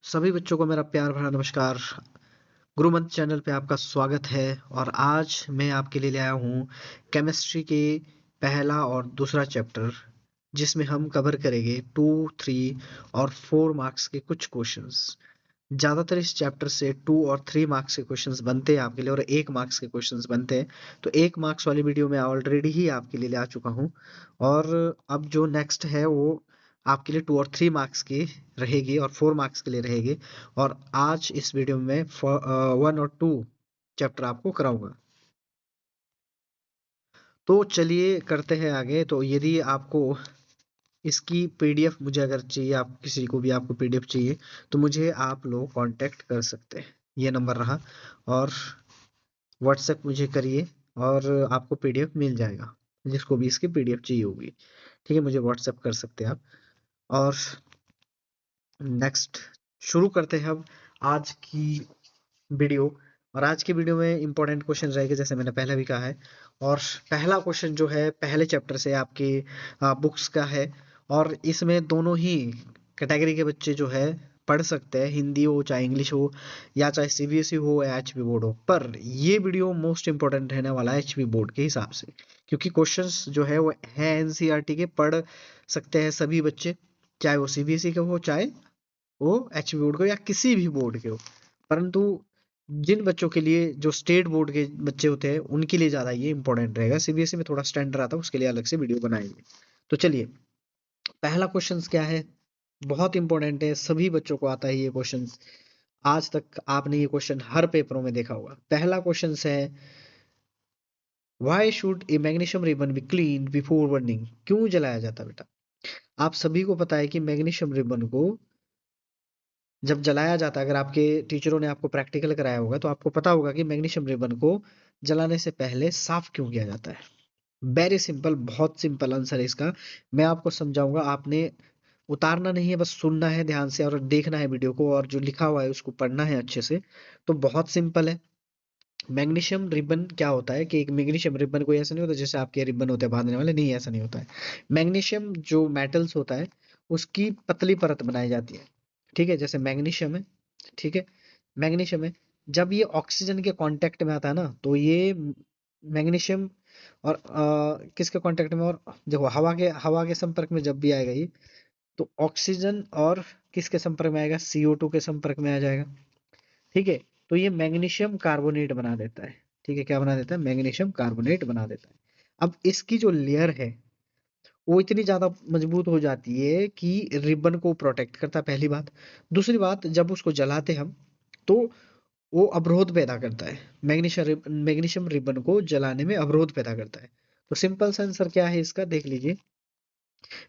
सभी बच्चों को मेरा प्यार भरा नमस्कार। गुरुमंत्र चैनल पे आपका स्वागत है। और आज मैं आपके लिए ले आया हूँ केमिस्ट्री के पहला और दूसरा चैप्टर, जिसमें हम कवर करेंगे 2, 3 और 4 मार्क्स के कुछ क्वेश्चंस। ज़्यादातर इस चैप्टर से 2 और 3 मार्क्स के क्वेश्चंस बनते हैं आपके लिए और 1 मार्क्स के क्वेश्चंस बनते हैं। तो 1 मार्क्स वाली वीडियो मैं ऑलरेडी ही आपके लिए ले आ चुका हूँ। और अब जो नेक्स्ट है वो आपके लिए 2 और 3 मार्क्स की रहेगी और 4 मार्क्स के लिए रहेगी। और आज इस वीडियो में 1 और 2 चैप्टर आपको कराऊंगा। तो चलिए करते हैं आगे। तो यदि आपको इसकी पीडीएफ मुझे अगर चाहिए, आप किसी को भी आपको पीडीएफ चाहिए, तो मुझे आप लोग कांटेक्ट कर सकते हैं। ये नंबर रहा। और व्हाट्सएप मुझे करिए और आपको पीडीएफ मिल जाएगा। जिसको भी इसकी पीडीएफ चाहिए होगी, ठीक है, मुझे व्हाट्सएप कर सकते हैं आप। और नेक्स्ट शुरू करते हैं अब आज की वीडियो। और आज की वीडियो में इंपॉर्टेंट क्वेश्चन रहेगा, जैसे मैंने पहले भी कहा है। और पहला क्वेश्चन जो है पहले चैप्टर से आपकी बुक्स का है। और इसमें दोनों ही कैटेगरी के बच्चे जो है पढ़ सकते हैं, हिंदी हो चाहे इंग्लिश हो या चाहे सीबीएसई हो या एचपी बोर्ड हो। पर ये वीडियो मोस्ट इंपॉर्टेंट रहने वाला है एचपी बोर्ड के हिसाब से, क्योंकि क्वेश्चंस जो है वो है एनसीईआरटी के, पढ़ सकते हैं सभी बच्चे, चाहे वो सीबीएसई के हो चाहे वो एचपी बोर्ड को या किसी भी बोर्ड के हो। परंतु जिन बच्चों के लिए जो स्टेट बोर्ड के बच्चे होते हैं उनके लिए ज्यादा ये इंपॉर्टेंट रहेगा। सीबीएसई में थोड़ा स्टैंडर्ड आता है, उसके लिए अलग से वीडियो बनाएंगे। तो चलिए, पहला क्वेश्चन क्या है, बहुत इंपॉर्टेंट है, सभी बच्चों को आता है ये क्वेश्चन। आज तक आपने ये क्वेश्चन हर पेपरों में देखा होगा। पहला क्वेश्चन है, why should A magnesium ribbon be clean before burning? क्यों जलाया जाता है बेटा? आप सभी को पता है कि मैग्नीशियम रिबन को जब जलाया जाता है, अगर आपके टीचरों ने आपको प्रैक्टिकल कराया होगा तो आपको पता होगा कि मैग्नीशियम रिबन को जलाने से पहले साफ क्यों किया जाता है। वेरी सिंपल, बहुत सिंपल आंसर है इसका। मैं आपको समझाऊंगा, आपने उतारना नहीं है, बस सुनना है ध्यान से और देखना है वीडियो को, और जो लिखा हुआ है उसको पढ़ना है अच्छे से। तो बहुत सिंपल है। मैग्नीशियम रिबन क्या होता है कि एक मैग्नीशियम रिबन कोई ऐसा नहीं होता जैसे आपके रिबन होते हैं बांधने वाले, नहीं, ऐसा नहीं होता है। मैग्नीशियम जो मेटल्स होता है उसकी पतली परत बनाई जाती है, ठीक है, जैसे मैग्नीशियम है, ठीक है, मैग्नीशियम है। जब ये ऑक्सीजन के कांटेक्ट में आता है ना, तो ये मैग्नीशियम और किसके कांटेक्ट में, और देखो हवा के संपर्क में जब भी आएगा ये, तो ऑक्सीजन और किसके संपर्क में आएगा, CO2 के संपर्क में आ जाएगा, ठीक है। तो ये मैग्नीशियम कार्बोनेट बना देता है, ठीक है, क्या बना देता है, मैग्नीशियम कार्बोनेट बना देता है। अब इसकी जो लेयर है वो इतनी ज्यादा मजबूत हो जाती है कि रिबन को प्रोटेक्ट करता है, पहली बात। दूसरी बात, जब उसको जलाते हम तो वो अवरोध पैदा करता है। मैग्नीशियम रिबन को जलाने में अवरोध पैदा करता है। तो सिंपल सा आंसर क्या है इसका, देख लीजिए।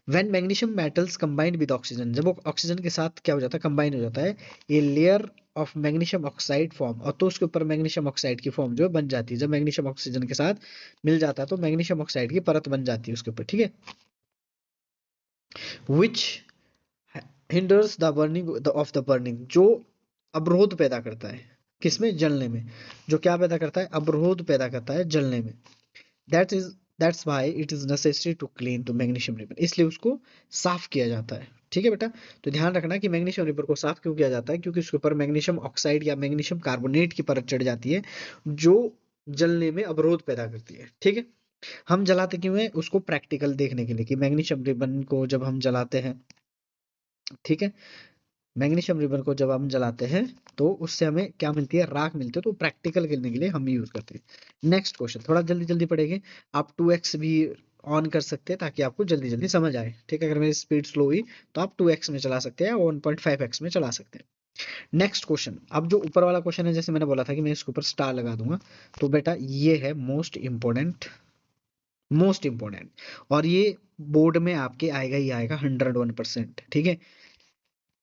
When magnesium metals combined with oxygen, जब वो ऑक्सीजन के साथ क्या हो जाता है, कंबाइन हो जाता है, ये layer of magnesium oxide form, और तो उसके ऊपर मैग्नीशियम ऑक्साइड की फॉर्म जो है बन जाती है। जब मैग्नीशियम ऑक्सीजन के साथ मिल जाता है तो मैग्नीशियम ऑक्साइड की परत बन जाती है उसके ऊपर, ठीक है। Which hinders the burning of the burning, जो अवरोध पैदा करता है, किसमें, जलने में। जो क्या पैदा करता है, अवरोध पैदा करता है जलने में। That is that's why it is necessary to clean to magnesium ribbon, इसलिए उसको साफ किया जाता है, ठीक है बेटा। तो ध्यान रखना कि मैग्नीशियम रिबन को साफ क्यों किया जाता है, क्योंकि उसके ऊपर मैग्नीशियम ऑक्साइड या मैग्नीशियम कार्बोनेट की परत चढ़ जाती है, जो जलने में अवरोध पैदा करती है, ठीक है। हम जलाते क्यों है, उसको प्रैक्टिकल देखने के लिए, कि मैग्नीशियम रिबन को जब हम जलाते हैं, ठीक है, मैग्नीशियम रिबन को जब हम जलाते हैं तो उससे हमें क्या मिलती है, राख मिलती है। तो प्रैक्टिकल करने के लिए हम यूज करते हैं। नेक्स्ट क्वेश्चन थोड़ा जल्दी जल्दी पढ़ेंगे। आप 2x भी ऑन कर सकते हैं ताकि आपको जल्दी जल्दी समझ आए, ठीक है। अगर मेरी स्पीड स्लो हुई तो आप 2x में चला सकते हैं या 1.5x में चला सकते हैं। नेक्स्ट क्वेश्चन, अब जो ऊपर वाला क्वेश्चन है, जैसे मैंने बोला था कि मैं इसके ऊपर स्टार लगा दूंगा, तो बेटा ये है मोस्ट इंपॉर्टेंट, मोस्ट इंपॉर्टेंट। और ये बोर्ड में आपके आएगा ही आएगा 101%, ठीक है।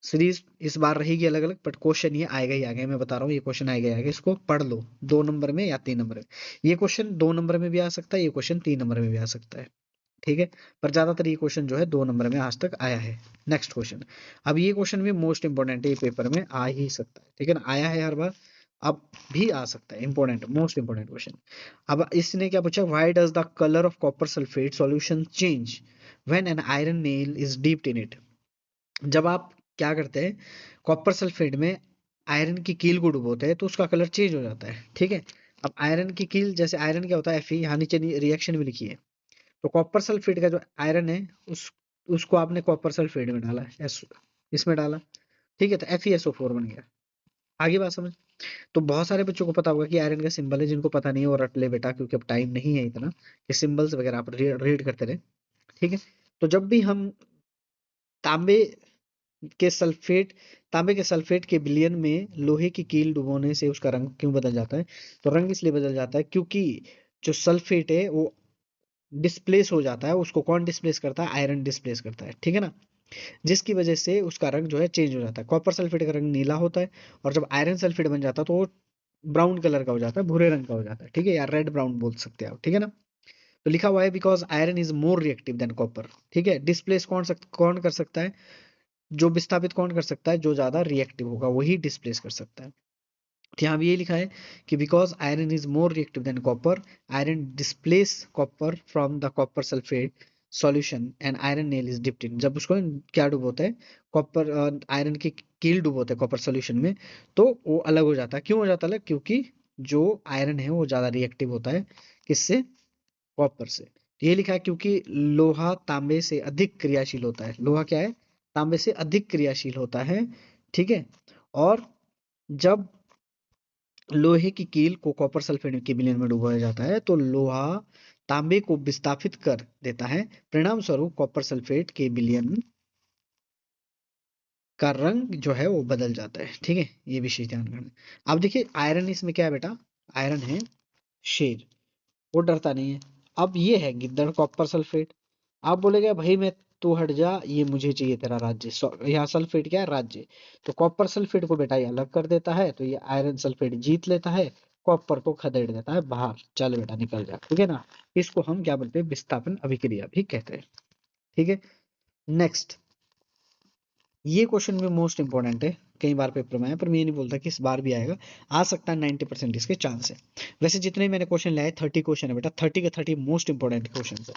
सीरीज इस बार रहेगी अलग अलग, बट क्वेश्चन ये आएगा ही आएगा, मैं बता रहा हूँ, ये क्वेश्चन आएगा ही आएगा। इसको पढ़ लो, 2 नंबर में या 3 नंबर में। ये क्वेश्चन 2 नंबर में भी आ सकता है, ये क्वेश्चन 3 नंबर में भी आ सकता है, ठीक है। पर ज्यादातर ये क्वेश्चन जो है 2 नंबर में आज तक आया है। नेक्स्ट क्वेश्चन, अब ये क्वेश्चन भी मोस्ट इंपॉर्टेंट है, ये पेपर में आ ही सकता है, ठीक है ना, आया है हर बार, अब भी आ सकता है। Important, most important question. अब इसने क्या पूछा, why does the colour of copper sulphate solution change when an iron nail is dipped in it? जब आप क्या करते हैं, कॉपर सल्फेट में आयरन की कील को डुबोते हैं तो उसका कलर चेंज हो जाता है, ठीक है। अब आयरन की कील, जैसे आयरन क्या होता है Fe, यहाँ नीचे रिएक्शन में लिखी है। तो कॉपर सल्फेट का जो आयरन है उस उसको आपने कॉपर सल्फेट में डाला, इसमें डाला, ठीक है, तो FeSO4 बन गया। आगे बात समझ। तो बहुत सारे बच्चों को पता होगा कि आयरन का सिंबल है, जिनको पता नहीं है वो रट ले बेटा, क्योंकि अब टाइम नहीं है इतना कि सिंबल्स वगैरह आप रीड करते रहे, ठीक है। तो जब भी हम तांबे के सल्फेट तांबे के सल्फेट के विलयन में लोहे की कील डुबोने से उसका रंग क्यों बदल जाता है, तो रंग इसलिए बदल जाता है क्योंकि जो सल्फेट है वो डिस्प्लेस हो जाता है। उसको कौन डिस्प्लेस करता है, आयरन डिस्प्लेस करता है, ठीक है ना। जिसकी वजह से उसका रंग जो है चेंज हो जाता है। कॉपर सल्फेट का रंग नीला होता है, और जब आयरन सल्फेट बन जाता है तो वो ब्राउन कलर का हो जाता है, भूरे रंग का हो जाता है, ठीक है, या रेड ब्राउन बोल सकते हैं आप, ठीक है ना। तो लिखा हुआ है because iron is more reactive than copper, ठीक है। डिस्प्लेस कौन कर सकता है, जो विस्थापित कौन कर सकता है, जो ज्यादा रिएक्टिव होगा वही डिस्प्लेस कर सकता है। तो यहाँ भी ये लिखा है कि because iron is more reactive than copper, iron displace copper from the copper sulphate solution and iron nail is dipped in. जब उसको क्या डुबोता है, कॉपर आयरन की कील डुबोते हैं कॉपर सॉल्यूशन में, तो वो अलग हो जाता है। क्यों हो जाता है अलग, क्योंकि जो आयरन है वो ज्यादा रिएक्टिव होता है, किससे, कॉपर से। ये लिखा है क्योंकि लोहा तांबे से अधिक क्रियाशील होता है। लोहा क्या है, तांबे से अधिक क्रियाशील होता है, ठीक है। और जब लोहे की कील को कॉपर सल्फेट के विलयन में डुबोया जाता है तो लोहा तांबे को विस्थापित कर देता है। परिणाम स्वरूप कॉपर सल्फेट के विलयन का रंग जो है वो बदल जाता है, ठीक है। ये विशेष ध्यान रखना। अब देखिए आयरन इसमें क्या है बेटा, आयरन है शेर, वो डरता नहीं है। अब ये है गिद्दड़ कॉपर सल्फेट। आप बोलेगा भाई मैं, तू हट जा, ये मुझे चाहिए तेरा राज्य। यहाँ सल्फेट क्या है, राज्य। तो कॉपर सल्फेट को बेटा ये अलग कर देता है, तो ये आयरन सल्फेट जीत लेता है, कॉपर को खदेड़ देता है बाहर, चल बेटा निकल जा, ठीक है ना। इसको हम क्या बोलते हैं, विस्थापन अभिक्रिया भी कहते हैं, ठीक है। नेक्स्ट, ये क्वेश्चन भी मोस्ट इंपॉर्टेंट है, कई बार पेपर में आया, पर मैं ये नहीं बोलता कि इस बार भी आएगा। आ सकता है, 90% इसके चांस है। वैसे जितने मैंने क्वेश्चन लाए 30 क्वेश्चन है बेटा, 30 के 30 मोस्ट इंपॉर्टेंट क्वेश्चन है,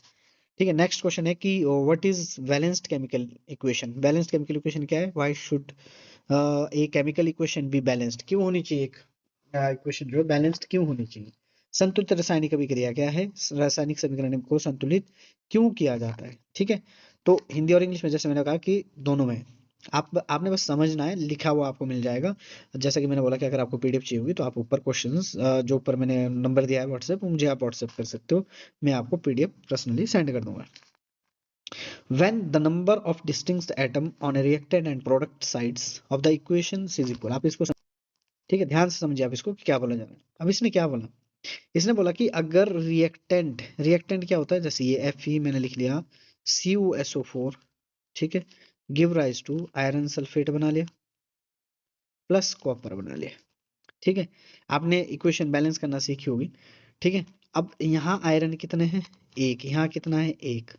ठीक है। नेक्स्ट क्वेश्चन है कि what is balanced chemical equation. Balanced chemical equation क्या है, why should a chemical equation B balanced, क्यों होनी चाहिए एक इक्वेशन जो है बैलेंस्ड क्यों होनी चाहिए। संतुलित रासायनिक अभिक्रिया क्या है, रासायनिक समीकरण को संतुलित क्यों किया जाता है, ठीक है। तो हिंदी और इंग्लिश में जैसे मैंने कहा कि दोनों में आपने बस समझना है, लिखा हुआ आपको मिल जाएगा। जैसा कि मैंने बोला कि अगर आपको पीडीएफ चाहिए होगी तो आप ऊपर क्वेश्चंस जो ऊपर मैंने नंबर दिया है व्हाट्सएप, मुझे आप व्हाट्सएप कर सकते हो, मैं आपको पीडीएफ पर्सनली सेंड कर दूंगा। When the number of distinct atom on a reactant and product sides of the equation is equal, आप इसको ठीक है, ध्यान से समझिए आप इसको कि क्या बोला जा रहा है। अब इसने क्या बोला, इसने बोला कि अगर रिएक्टेंट क्या होता है, जैसे ये Fe मैंने लिख लिया, CuSO4, ठीक है, give rise to iron sulphate बना लिया प्लस कॉपर बना लिया, ठीक है। आपने इक्वेशन बैलेंस करना सीखी होगी, ठीक है। अब यहाँ आयरन कितने हैं, एक, यहाँ कितना है, एक।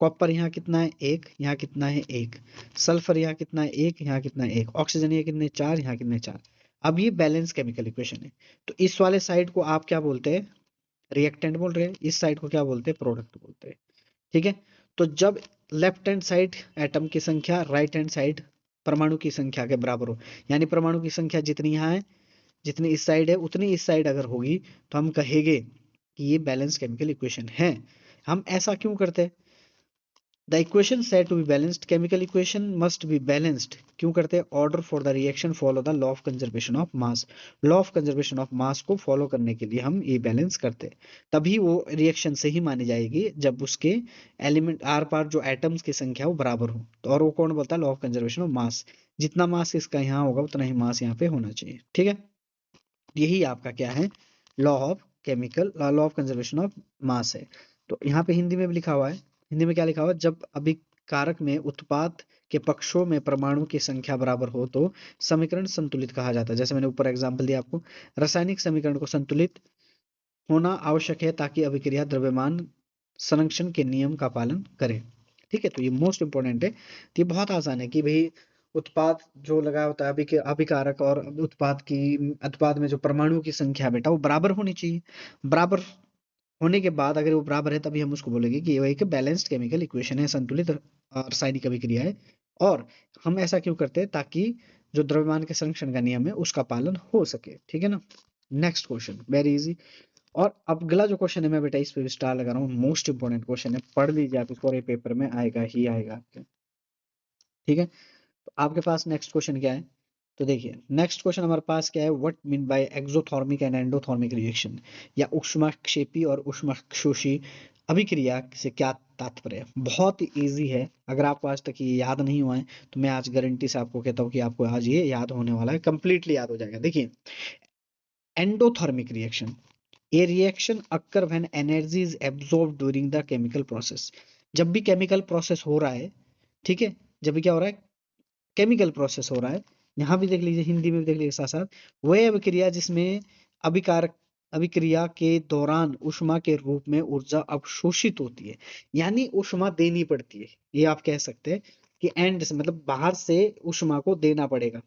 कॉपर यहाँ कितना है, एक, यहाँ कितना है, एक। सल्फर यहाँ कितना है, एक, यहाँ कितना है, एक। ऑक्सीजन ये कितने, चार, यहाँ कितने, चार। अब ये बैलेंस केमिकल इक्वेशन है। तो इस वाले साइड को आप क्या बोलते हैं, रिएक्टेंट बोल रहे हैं, इस साइड को क्या बोलते हैं, प्रोडक्ट बोलते हैं, ठीक है। तो जब लेफ्ट हैंड साइड एटम की संख्या राइट हैंड साइड परमाणु की संख्या के बराबर हो, यानी परमाणु की संख्या जितनी यहाँ है, जितनी इस साइड है, उतनी इस साइड अगर होगी, तो हम कहेंगे कि ये बैलेंस केमिकल इक्वेशन है। हम ऐसा क्यों करते हैं, the equation said to be balanced, chemical equation must be balanced क्यों करते हैं, order for the reaction follow the law of conservation of mass. Law of conservation of mass को फॉलो करने के लिए हम ये बैलेंस करते हैं, तभी वो रिएक्शन सही मानी जाएगी जब उसके एलिमेंट आर पार जो एटम्स की संख्या वो बराबर हो। तो और वो कौन बोलता है, लॉ ऑफ कंजर्वेशन ऑफ मास। जितना मास इसका यहाँ होगा उतना ही मास यहाँ पे होना चाहिए, ठीक है। यही आपका क्या है, law of chemical, law of conservation of मास है। तो यहाँ पे हिंदी में भी लिखा हुआ है, हिंदी में क्या लिखा हुआ है, जब अभिकारक में उत्पाद के पक्षों में परमाणु की संख्या बराबर हो तो समीकरण संतुलित कहा जाता है। जैसे मैंने ऊपर एग्जांपल दिया आपको, रासायनिक समीकरण को संतुलित होना आवश्यक है ताकि अभिक्रिया द्रव्यमान संरक्षण के नियम का पालन करे, ठीक है। तो ये मोस्ट इंपॉर्टेंट है। तो ये बहुत आसान है कि भाई उत्पाद जो लगा होता है अभिकारक और उत्पाद में जो परमाणु की संख्या बेटा वो बराबर होनी चाहिए। बराबर होने के बाद अगर वो बराबर है तभी हम उसको बोलेंगे कि ये एक बैलेंस्ड केमिकल इक्वेशन है, संतुलित रासायनिक अभिक्रिया है, और हम ऐसा क्यों करते हैं, ताकि जो द्रव्यमान के संरक्षण का नियम है उसका पालन हो सके, ठीक है ना। Next question very easy. और अब अगला जो क्वेश्चन है, मैं बेटा इस पे स्टार लगा रहा हूँ, मोस्ट इंपोर्टेंट क्वेश्चन है, पढ़ लीजिए आप इसको, और ये पेपर में आएगा ही आएगा आपके, ठीक है। तो आपके पास नेक्स्ट क्वेश्चन क्या है, तो देखिए नेक्स्ट क्वेश्चन हमारे पास क्या है, what mean by exothermic and endothermic reaction, या ऊष्माक्षेपी और ऊष्माशोषी अभिक्रिया से क्या तात्पर्य है। बहुत ही इजी है, अगर आपको आज तक ये याद नहीं हुआ है तो मैं आज गारंटी से आपको कहता हूँ कि आपको आज ये याद होने वाला है, कंप्लीटली याद हो जाएगा। देखिए endothermic reaction, A reaction occur when energy is absorb during the chemical process. जब भी केमिकल प्रोसेस हो रहा है, ठीक है, जब भी क्या हो रहा है, केमिकल प्रोसेस हो रहा है, यहाँ भी देख लीजिए, हिंदी में भी देख लीजिए साथ साथ, वह अभिक्रिया जिसमें अभिकारक अभिक्रिया के दौरान ऊष्मा के रूप में ऊर्जा अवशोषित होती है, यानी ऊष्मा देनी पड़ती है। ये आप कह सकते हैं कि एंड से मतलब बाहर से ऊष्मा को देना पड़ेगा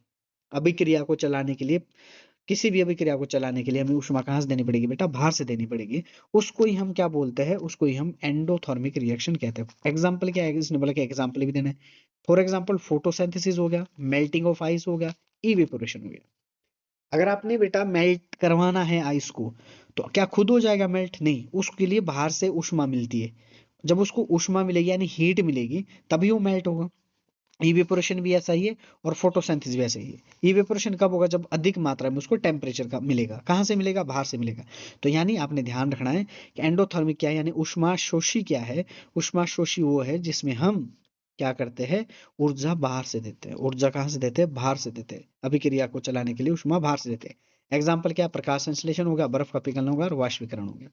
अभिक्रिया को चलाने के लिए। किसी भी अभिक्रिया को चलाने के लिए हमें ऊष्मा कहाँ से देनी पड़ेगी बेटा, बाहर से देनी पड़ेगी। उसको ही हम क्या बोलते हैं, उसको ही हम एंडोथर्मिक रिएक्शन कहते हैं। एग्जाम्पल क्या है, इसने बोला कि एग्जाम्पल भी देना है। फॉर एग्जाम्पल फोटोसिंथेसिस हो गया, मेल्टिंग ऑफ आइस हो गया, इवेपोरेशन हो गया। अगर आपने बेटा मेल्ट करवाना है आइस को, तो क्या खुद हो जाएगा मेल्ट, नहीं, उसके लिए बाहर से ऊष्मा मिलती है। जब उसको ऊष्मा मिलेगी यानी हीट मिलेगी, तभी वो मेल्ट होगा। इवेपोरेशन भी ऐसा ही है, और फोटोसिंथेसिस भी ऐसा ही है। इवेपोरेशन कब होगा, जब अधिक मात्रा में उसको टेम्परेचर का मिलेगा। कहाँ से मिलेगा, बाहर से मिलेगा। तो यानी आपने ध्यान रखना है कि एंडोथर्मिक क्या है, यानी ऊष्माशोषी क्या है। ऊष्माशोषी वो है जिसमें हम क्या करते हैं, ऊर्जा बाहर से देते हैं। ऊर्जा कहाँ से देते हैं, बाहर से देते हैं। अभिक्रिया को चलाने के लिए ऊष्मा बाहर से देते हैं। एग्जाम्पल क्या, प्रकाश संश्लेषण हो गया, बर्फ का पिघलना होगा, और वाष्पीकरण हो गया।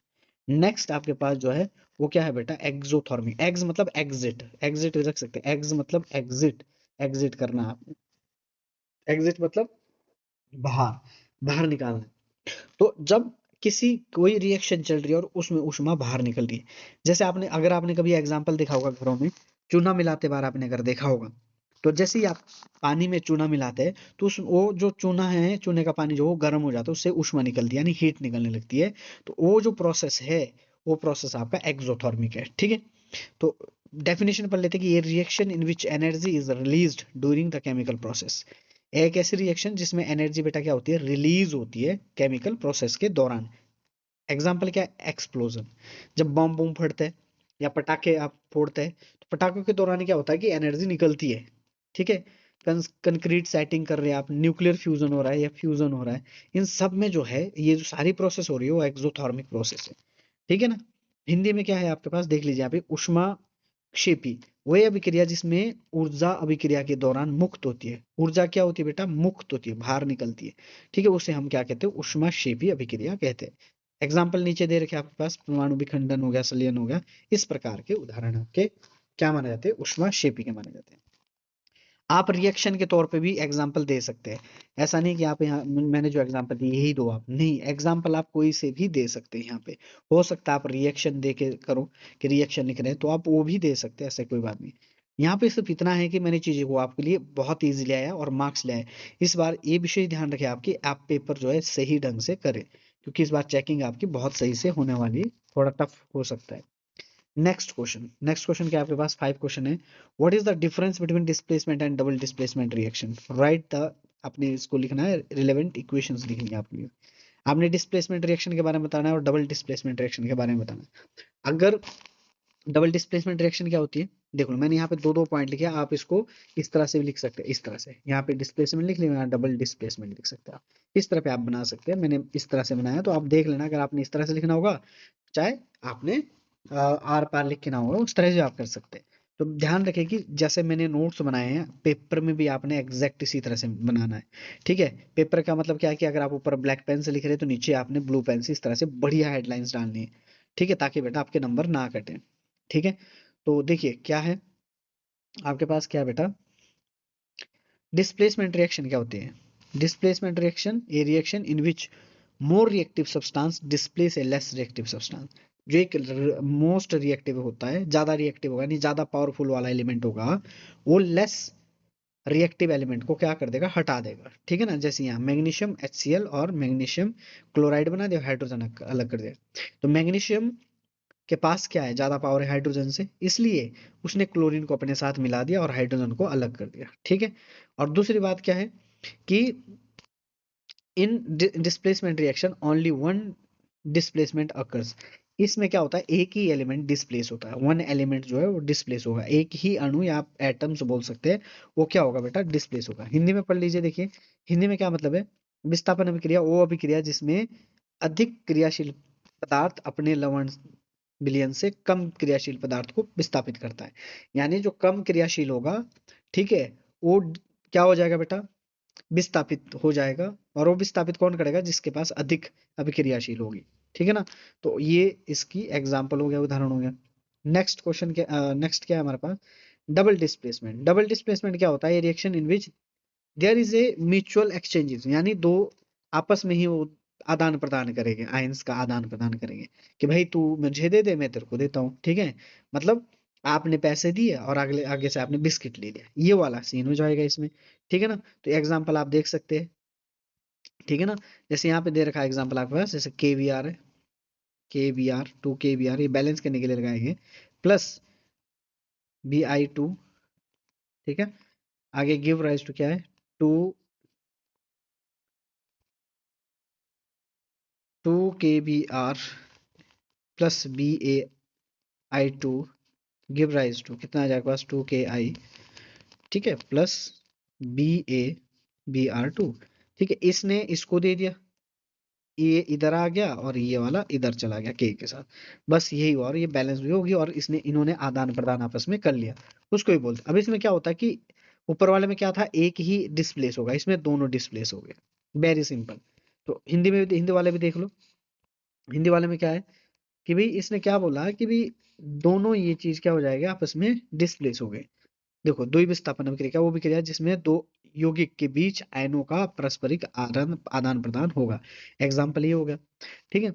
नेक्स्ट आपके पास जो है वो क्या है बेटा, एक्सोथर्मिक। एक्स मतलब एग्जिट, एग्जिट रख सकते हैं, एक्स मतलब एग्जिट, एग्जिट करना आपने, एग्जिट मतलब बाहर, बाहर निकालना। तो जब किसी कोई रिएक्शन चल रही है और उसमें ऊष्मा बाहर निकल रही है, जैसे आपने अगर आपने कभी एग्जांपल देखा होगा घरों में, चूना मिलाते बार आपने अगर देखा होगा, तो जैसे ही आप पानी में चूना मिलाते हैं, तो उस वो जो चूना है, चूने का पानी जो वो गर्म हो जाता है, उससे ऊष्मा निकलती है, यानी हीट निकलने लगती है। तो वो जो प्रोसेस है, वो प्रोसेस आपका एक्सोथर्मिक है, ठीक है। तो डेफिनेशन पढ़ लेते हैं कि ये reaction in which energy is released during the chemical process. एक ऐसी रिएक्शन जिसमें एनर्जी बेटा क्या होती है, रिलीज होती है केमिकल प्रोसेस के दौरान। एग्जाम्पल क्या है, एक्सप्लोजन। जब बम बम फटते हैं या पटाखे आप फोड़ते हैं, तो पटाखों के दौरान क्या होता है कि एनर्जी निकलती है, ठीक है। कंक्रीट सेटिंग कर रहे हैं आप, न्यूक्लियर फ्यूजन हो रहा है या फ्यूजन हो रहा है, इन सब में जो है ये जो सारी प्रोसेस हो रही है वो एक्सोथर्मिक प्रोसेस है, ठीक है ना। हिंदी में क्या है आपके पास, देख लीजिए यहाँ पे, उष्मा क्षेपी वह अभिक्रिया जिसमें ऊर्जा अभिक्रिया के दौरान मुक्त होती है। ऊर्जा क्या होती है बेटा, मुक्त होती है, बाहर निकलती है, ठीक है। उसे हम क्या कहते हैं, उष्मा क्षेपी अभिक्रिया कहते हैं। एग्जाम्पल नीचे दे रखे आपके पास, परमाणु विखंडन हो गया, संलयन हो गया, इस प्रकार के उदाहरण आपके क्या माने जाते हैं, उष्मा क्षेपी के माने जाते हैं। आप रिएक्शन के तौर पे भी एग्जाम्पल दे सकते हैं। ऐसा नहीं कि आप यहाँ मैंने जो एग्जाम्पल दी यही दो, आप नहीं, एग्जाम्पल आप कोई से भी दे सकते हैं। यहाँ पे हो सकता है आप रिएक्शन दे के करो कि रिएक्शन लिख रहे हैं, तो आप वो भी दे सकते हैं, ऐसे कोई बात नहीं। यहाँ पे सिर्फ इतना है कि मैंने चीजें को आपके लिए बहुत ईजी लाया और मार्क्स लाया। इस बार ये विषय ध्यान रखें आपकी, आप पेपर जो है सही ढंग से करें, क्योंकि इस बार चेकिंग आपकी बहुत सही से होने वाली है। थोड़ा टफ हो सकता है। नेक्स्ट क्वेश्चन क्या है आपके पास, 5 क्वेश्चन है। What is the difference between displacement and double displacement reaction, right the, आपने इसको लिखना है, रिलेवेंट इक्वेशंस लिखनी है आपके लिए। आपने डिस्प्लेसमेंट रिएक्शन के बारे में बताना है और डबल डिस्प्लेसमेंट रिएक्शन के बारे में बताना है। अगर डबल डिस्प्लेसमेंट रिएक्शन क्या होती है, देखो मैंने यहाँ पे दो दो पॉइंट लिखे, आप इसको इस तरह से भी लिख सकते हैं, इस तरह से यहाँ पे डिस्प्लेसमेंट लिख लिया, यहाँ डबल डिस्प्लेसमेंट लिख सकते हैं आप। इस तरह पे आप बना सकते हैं, मैंने इस तरह से बनाया, तो आप देख लेना, अगर आपने इस तरह से लिखना होगा, चाहे आपने आर पार लिख के ना होगा, उस तरह से आप कर सकते हैं। तो ध्यान रखें कि जैसे मैंने नोट्स बनाए हैं, पेपर में भी आपने एग्जैक्ट इसी तरह से बनाना है, ठीक है। पेपर का मतलब क्या है कि अगर आप ऊपर ब्लैक पेन से लिख रहे हैं, तो नीचे आपने ब्लू पेन से इस तरह से बढ़िया हेडलाइंस डालनी है, ठीक है, ताकि बेटा आपके नंबर ना कटे, ठीक है। तो देखिए क्या है आपके पास, क्या है बेटा, डिस्प्लेसमेंट रिएक्शन क्या होती है। Displacement reaction, A reaction in which more reactive substance displace A less reactive substance. जो एक मोस्ट रिएक्टिव होता है, ज्यादा रिएक्टिव होगा, नहीं ज्यादा पावरफुल वाला एलिमेंट होगा, वो लेस रिएक्टिव एलिमेंट को क्या कर देगा, हटा देगा, ठीक है ना। जैसे यहाँ मैग्नीशियम HCl और मैग्नीशियम क्लोराइड बना दिया, हाइड्रोजन अलग कर दिया। तो मैग्नीशियम के पास क्या है, ज्यादा पावर है हाइड्रोजन से, इसलिए उसने क्लोरीन को अपने साथ मिला दिया और हाइड्रोजन को अलग कर दिया। ठीक है। और दूसरी बात क्या है कि इन displacement reaction only one displacement occurs. इसमें क्या होता है, एक ही एलिमेंट डिस्प्लेस होता है, वन एलिमेंट जो है वो डिस्प्लेस होगा, एक ही अणु या आप एटम्स बोल सकते हैं, वो क्या होगा बेटा, डिस्प्लेस होगा। हिंदी में पढ़ लीजिए, देखिए हिंदी में क्या मतलब है, विस्थापन अभिक्रिया वो अभिक्रिया जिसमें अधिक क्रियाशील पदार्थ अपने लवण विलयन से कम क्रियाशील पदार्थ को विस्थापित करता है। यानी जो कम क्रियाशील होगा, ठीक है, वो क्या हो जाएगा बेटा, विस्थापित हो जाएगा। और वो विस्थापित कौन करेगा, जिसके पास अधिक अभिक्रियाशील होगी। ठीक है ना। तो ये इसकी एग्जाम्पल हो गया, उदाहरण हो गया। नेक्स्ट क्वेश्चन क्या, नेक्स्ट क्या है हमारे पास, डबल डिस्प्लेसमेंट। डबल डिस्प्लेसमेंट क्या होता है, reaction in which there is a mutual exchanges, यानी दो आपस में ही वो आदान प्रदान करेंगे, आयंस का आदान प्रदान करेंगे, कि भाई तू मुझे दे दे, मैं तेरे को देता हूँ। ठीक है। मतलब आपने पैसे दिए और अगले आगे से आपने बिस्किट ले लिया, ये वाला सीन हो जाएगा इसमें। ठीक है ना। तो एग्जाम्पल आप देख सकते हैं। ठीक है ना। जैसे यहाँ पे दे रखा है एग्जाम्पल आपके पास, जैसे के वी आर है, के वी आर, टू के वी आर, ये बैलेंस करने के लिए लगाएंगे, प्लस बी आई टू। ठीक है। आगे गिव राइज टू क्या है, two, two K B R plus B A I two give rise to कितना आ जाएगा पास, टू के आई। ठीक है। Plus B A B R two. ठीक है। इसने इसको दे दिया, ये इधर आ गया और ये वाला इधर चला गया के साथ, बस यही हुआ, और ये बैलेंस भी होगी, और इसने इन्होंने आदान प्रदान आपस में कर लिया, उसको ही बोलते। अब इसमें क्या होता है कि ऊपर वाले में क्या था, एक ही डिस्प्लेस होगा, इसमें दोनों डिस्प्लेस हो गए, वेरी सिंपल। तो हिंदी में हिंदी वाले भी देख लो, हिंदी वाले में क्या है कि भाई इसने क्या बोला कि भाई दोनों ये चीज क्या हो जाएगा, आपस में डिस्प्लेस हो गए। देखो द्विविस्थापन अभिक्रिया वो विक्रिया जिसमें दो यौगिक के बीच आयनों का पारस्परिक आदान आदान प्रदान होगा, एग्जाम्पल ये हो गया। ठीक है।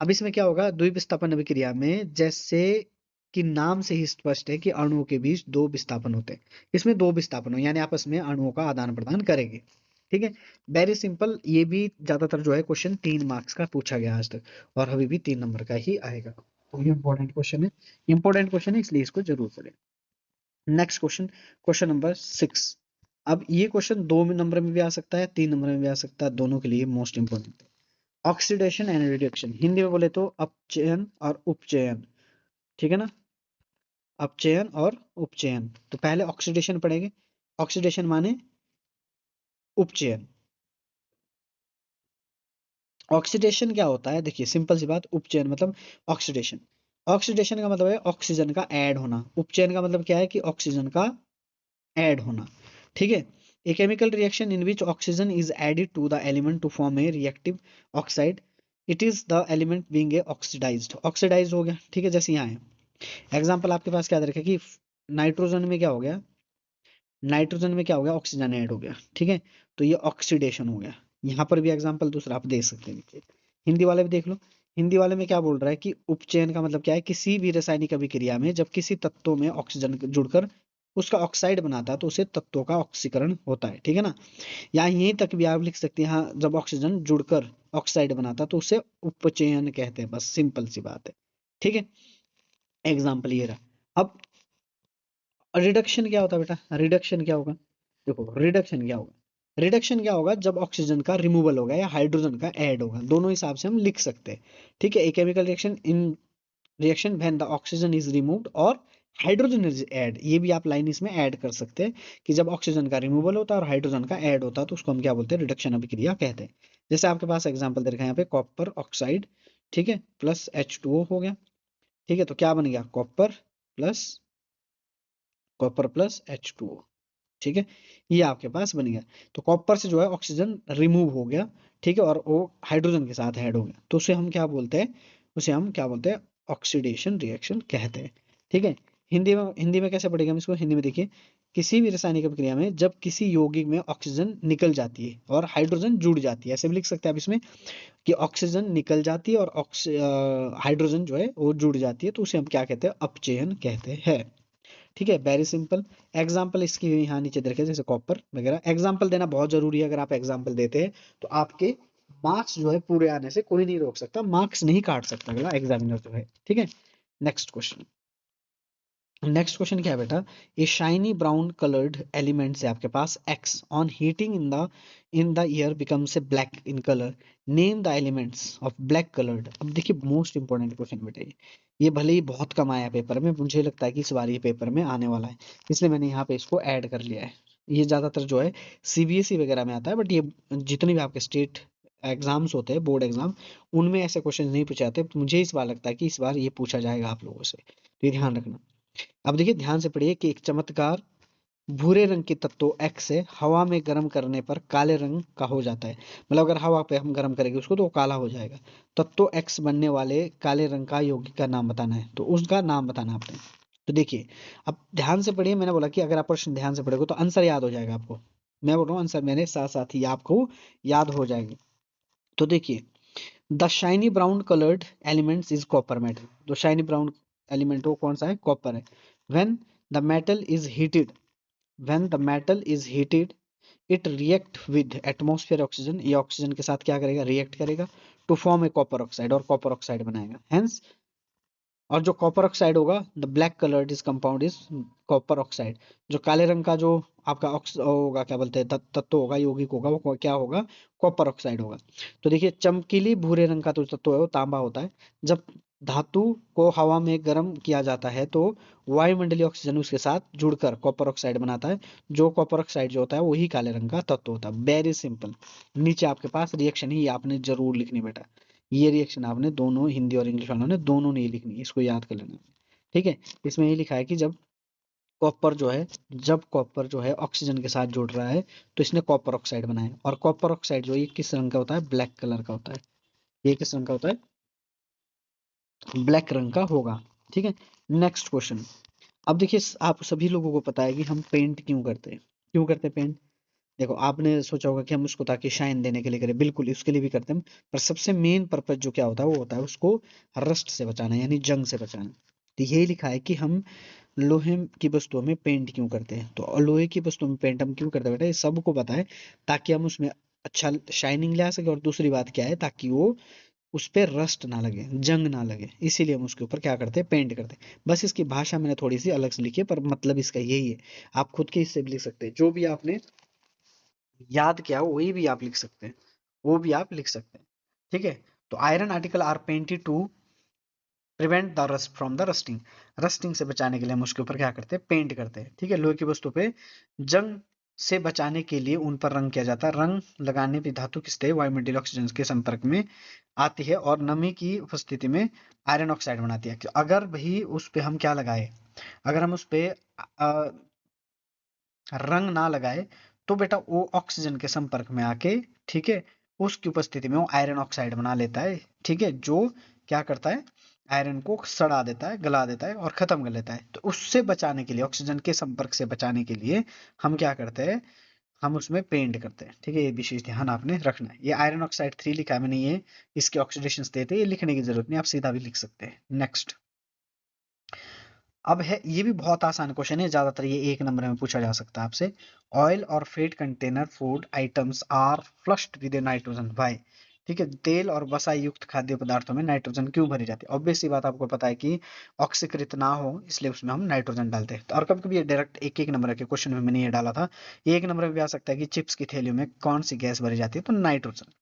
अब इसमें क्या होगा, द्विविस्थापन अभिक्रिया में जैसे कि नाम से ही स्पष्ट है कि अणुओं के बीच दो विस्थापन होते हैं, इसमें दो विस्थापन हो यानी आपस में अणुओं का आदान प्रदान करेंगे। ठीक है। वेरी सिंपल, ये भी ज्यादातर जो है क्वेश्चन 3 मार्क्स का पूछा गया आज तक, और अभी भी 3 नंबर का ही आएगा, तो ये इंपॉर्टेंट क्वेश्चन है, इंपॉर्टेंट क्वेश्चन है, इसलिए इसको जरूर करें। Next question, question number 6। अब ये क्वेश्चन 2 नंबर में भी आ सकता है, 3 नंबर में भी आ सकता है, दोनों के लिए मोस्ट इंपोर्टेंट है। ऑक्सीडेशन एंड रिडक्शन, हिंदी में बोले तो अपचयन और उपचयन। ठीक है ना। अपचयन और उपचयन, तो पहले ऑक्सीडेशन पढ़ेंगे। ऑक्सीडेशन माने उपचयन। ऑक्सीडेशन क्या होता है, देखिए सिंपल सी बात, उपचयन मतलब ऑक्सीडेशन, ऑक्सीडेशन का मतलब है ऑक्सीजन का ऐड होना, उपचयन का मतलब क्या है कि ऑक्सीजन का ऐड होना। ठीक है। A chemical reaction in which oxygen is added to the element to form a reactive oxide. It is the element being a oxidized. Oxidized हो गया। ठीक है। जैसे यहाँ है एग्जाम्पल आपके पास क्या दे रखा है कि नाइट्रोजन में क्या हो गया, नाइट्रोजन में क्या हो गया, ऑक्सीजन ऐड हो गया। ठीक है। तो ये ऑक्सीडेशन हो गया। यहाँ पर भी एग्जाम्पल दूसरा आप देख सकते हैं नीचे, हिंदी वाले भी देख लो। हिंदी वाले में क्या बोल रहा है कि उपचयन का मतलब क्या है, किसी भी रासायनिक अभिक्रिया में जब किसी तत्वों में ऑक्सीजन जुड़कर उसका ऑक्साइड बनाता है तो उसे तत्वों का ऑक्सीकरण होता है। ठीक है ना। या यहीं तक भी आप लिख सकते हैं, हाँ जब ऑक्सीजन जुड़कर ऑक्साइड बनाता है तो उसे उपचयन कहते हैं, बस सिंपल सी बात है। ठीक है। एग्जाम्पल ये रहा। अब रिडक्शन क्या होता है बेटा, रिडक्शन क्या होगा, देखो रिडक्शन क्या होगा, रिडक्शन क्या होगा जब ऑक्सीजन का रिमूवल होगा या हाइड्रोजन का ऐड होगा, दोनों हिसाब से हम लिख सकते हैं। ठीक है। A chemical reaction in reaction when the oxygen is removed और हाइड्रोजन इज ऐड, ये भी आप लाइन इसमें ऐड कर सकते हैं कि जब ऑक्सीजन का रिमूवल होता है और हाइड्रोजन का ऐड होता है तो उसको हम क्या बोलते हैं, रिडक्शन अभिक्रिया कहते हैं। जैसे आपके पास एग्जांपल दे रखा है यहाँ पे कॉपर ऑक्साइड, ठीक है, प्लस H2O हो गया। ठीक है। तो क्या बन गया, कॉपर प्लस H2O। ठीक है। ये आपके पास बन गया। तो कॉपर से जो है ऑक्सीजन रिमूव हो गया, ठीक है, और वो हाइड्रोजन के साथ ऐड हो गया, तो उसे हम क्या बोलते हैं, उसे हम क्या बोलते हैं, ऑक्सीडेशन रिएक्शन कहते हैं। ठीक है। हिंदी में कैसे पढ़ेंगे हम इसको, हिंदी में देखिए, किसी भी रासायनिक अभिक्रिया में जब किसी यौगिक में ऑक्सीजन निकल जाती है और हाइड्रोजन जुड़ जाती है, ऐसे भी लिख सकते हैं आप इसमें कि ऑक्सीजन निकल जाती है और हाइड्रोजन जो है वो जुड़ जाती है, तो उसे हम क्या कहते हैं, अपचयन कहते हैं। ठीक है। Very simple. एग्जाम्पल इसकी यहाँ नीचे देखे जैसे कॉपर वगैरह, एग्जाम्पल देना बहुत जरूरी है, अगर आप एग्जाम्पल देते हैं तो आपके मार्क्स जो है पूरे आने से कोई नहीं रोक सकता, मार्क्स नहीं काट सकता अगला एग्जामिनर जो है। ठीक है। नेक्स्ट क्वेश्चन क्या है बेटा, a shiny brown coloured element है आपके पास X on heating in the air becomes a black in colour, name the elements of black coloured. अब देखिए मोस्ट इंपॉर्टेंट क्वेश्चन बेटा, ये भले ही बहुत कम आया पेपर में, मुझे लगता है कि इस बार ये पेपर में आने वाला है, इसलिए मैंने यहाँ पे इसको ऐड कर लिया है। ये ज्यादातर जो है सीबीएसई वगैरह में आता है, बट ये जितने भी आपके स्टेट एग्जाम्स होते हैं, बोर्ड एग्जाम, उनमें ऐसे क्वेश्चन नहीं पूछे जाते। तो मुझे इस बार लगता है कि इस बार ये पूछा जाएगा आप लोगों से, तो ये ध्यान रखना। अब देखिए ध्यान से पढ़िए कि एक चमत्कार भूरे रंग के तत्व एक्स से हवा में गर्म करने पर काले रंग का हो जाता है। मतलब अगर हवा पे हम गर्म करेंगे उसको तो वो काला हो जाएगा। तत्व एक्स बनने वाले काले रंग का यौगिक का नाम बताना है, तो उसका नाम बताना आपने। तो देखिए अब ध्यान से पढ़िए, मैंने बोला कि अगर आप प्रश्न ध्यान से पढ़ोगे तो आंसर याद हो जाएगा आपको। मैं बोल रहा हूँ आंसर मेरे साथ साथ ही आपको याद हो जाएगी। तो देखिए the shiny brown coloured elements is copper metal. तो शाइनी ब्राउन एलिमेंट वो कौन सा है, कॉपर है। When the metal is heated, when the metal is heated it react with atmosphere oxygen, ये ऑक्सीजन के साथ क्या करेगा, रिएक्ट करेगा to form a copper oxide, और कॉपर ऑक्साइड बनाएगा। हेंस, और जो कॉपर ऑक्साइड होगा the black coloured is compound is copper oxide, जो काले रंग का जो आपका होगा, क्या बोलते हैं, तत्व होगा, यौगिक होगा, वो क्या होगा, कॉपर ऑक्साइड होगा। तो देखिए चमकीली भूरे रंग का जो तत्व है वो तांबा होता है। जब धातु को हवा में गर्म किया जाता है तो वायुमंडलीय ऑक्सीजन उसके साथ जुड़कर कॉपर ऑक्साइड बनाता है। जो कॉपर ऑक्साइड जो होता है वही काले रंग का तत्व होता है। Very simple. नीचे आपके पास रिएक्शन ही आपने जरूर लिखनी बेटा, ये रिएक्शन आपने दोनों हिंदी और इंग्लिश वालों ने दोनों ने लिखनी है, इसको याद कर लेना। ठीक है, इसमें ये लिखा है कि कॉपर जो है जब कॉपर जो है ऑक्सीजन के साथ जुड़ रहा है तो इसने कॉपर ऑक्साइड बनाया, और कॉपर ऑक्साइड जो ये किस रंग का होता है, ब्लैक कलर का होता है। ये किस रंग का होता है, ब्लैक रंग का होगा। ठीक है, नेक्स्ट क्वेश्चन। अब देखिए आप सभी लोगों को पता है कि हम पेंट क्यों करते हैं, क्यों करते हैं पेंट। देखो आपने सोचा होगा कि हम उसको ताकि शाइन देने के लिए करें, बिल्कुल उसके लिए भी करते हैं, पर सबसे मेन पर्पज जो क्या होता है वो होता है उसको रस्ट से बचाना, यानी जंग से बचाना। तो यही लिखा है कि हम लोहे की वस्तुओं में पेंट क्यों करते हैं। तो लोहे की वस्तुओं में पेंट हम क्यों करते हैं बेटा, ये सबको पता है, ताकि हम उसमें अच्छा शाइनिंग ला सके, और दूसरी बात क्या है, ताकि वो उस पे रस्ट ना लगे, जंग ना लगे, इसीलिए हम उसके ऊपर क्या करते हैं, पेंट करते हैं। बस इसकी भाषा मैंने थोड़ी सी अलग से लिखी है, पर मतलब इसका यही है। आप खुद के हिस्से भी लिख सकते हैं, जो भी आपने याद किया हो वही भी आप लिख सकते हैं, वो भी आप लिख सकते हैं। ठीक है, तो iron article are painted to prevent the rust from the rusting, rusting से बचाने के लिए हम उसके ऊपर क्या करते हैं, पेंट करते हैं। ठीक है, लोहे की वस्तु पे जंग से बचाने के लिए उन पर रंग किया जाता है। रंग लगाने पर धातु किस तरह वायुमंडलीय ऑक्सीजन के संपर्क में आती है और नमी की उपस्थिति में आयरन ऑक्साइड बनाती है। अगर भाई उस पे हम क्या लगाए, अगर हम उस पे रंग ना लगाए तो बेटा वो ऑक्सीजन के संपर्क में आके, ठीक है, उसकी उपस्थिति में वो आयरन ऑक्साइड बना लेता है। ठीक है, जो क्या करता है, आयरन को सड़ा देता है, गला देता है और खत्म कर लेता है। तो उससे बचाने के लिए, ऑक्सीजन के संपर्क से बचाने के लिए हम क्या करते हैं, हम उसमें पेंट करते हैं। ठीक है, ये विशेष ध्यान आपने रखना है। ये आयरन ऑक्साइड 3 लिखा है मैंने, ये इसके ऑक्सीडेशन स्टेट है, ये लिखने की जरूरत नहीं, आप सीधा भी लिख सकते हैं। नेक्स्ट, अब है ये भी बहुत आसान क्वेश्चन है, ज्यादातर ये 1 नंबर में पूछा जा सकता है आपसे। ऑयल और fat container food items are flushed with nitrogen by. ठीक है, तेल और वसा युक्त खाद्य पदार्थों में नाइट्रोजन क्यों भरी जाती है। ऑब्वियस सी बात, आपको पता है कि ऑक्सीकृत ना हो इसलिए उसमें हम नाइट्रोजन डालते हैं। तो और कभी कभी ये डायरेक्ट 1 1 नंबर के क्वेश्चन में मैंने ये डाला था, ये 1 नंबर में भी आ सकता है कि चिप्स की थैलियों में कौन सी गैस भरी जाती है, तो नाइट्रोजन।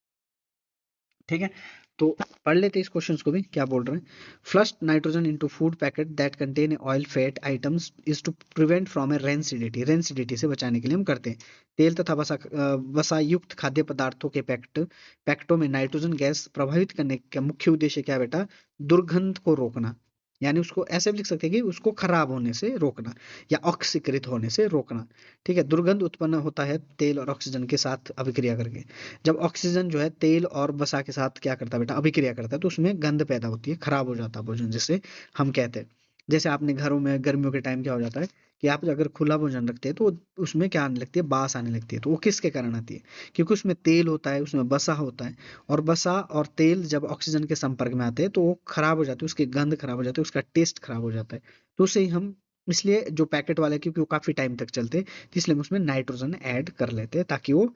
ठीक है, तो पढ़ लेते इस क्वेश्चन को भी, क्या बोल रहे हैं। Flush nitrogen into food packet that contain oil fat items is to prevent from a rancidity, rancidity से बचाने के लिए हम करते हैं। तेल तथा वसा युक्त खाद्य पदार्थों के पैकेटों में नाइट्रोजन गैस प्रभावित करने का मुख्य उद्देश्य क्या है बेटा, दुर्गंध को रोकना। यानी उसको ऐसे भी लिख सकते हैं कि उसको खराब होने से रोकना या ऑक्सीकृत होने से रोकना। ठीक है, दुर्गंध उत्पन्न होता है तेल और ऑक्सीजन के साथ अभिक्रिया करके। जब ऑक्सीजन जो है तेल और वसा के साथ क्या करता है बेटा, अभिक्रिया करता है, तो उसमें गंध पैदा होती है, खराब हो जाता है भोजन, जिसे हम कहते हैं। जैसे आपने घरों में गर्मियों के टाइम क्या हो जाता है कि आप अगर खुला भोजन रखते हैं तो उसमें क्या आने लगती है, बास आने लगती है। तो वो किसके कारण आती है, क्योंकि उसमें तेल होता है, उसमें वसा होता है, और वसा और तेल जब ऑक्सीजन के संपर्क में आते हैं तो वो खराब हो जाते हैं, उसकी गंध खराब हो जाती है, उसका टेस्ट खराब हो जाता है। तो उसे हम, इसलिए जो पैकेट वाले, क्योंकि वो काफी टाइम तक चलते हैं, तो इसलिए हम उसमें नाइट्रोजन ऐड कर लेते हैं ताकि वो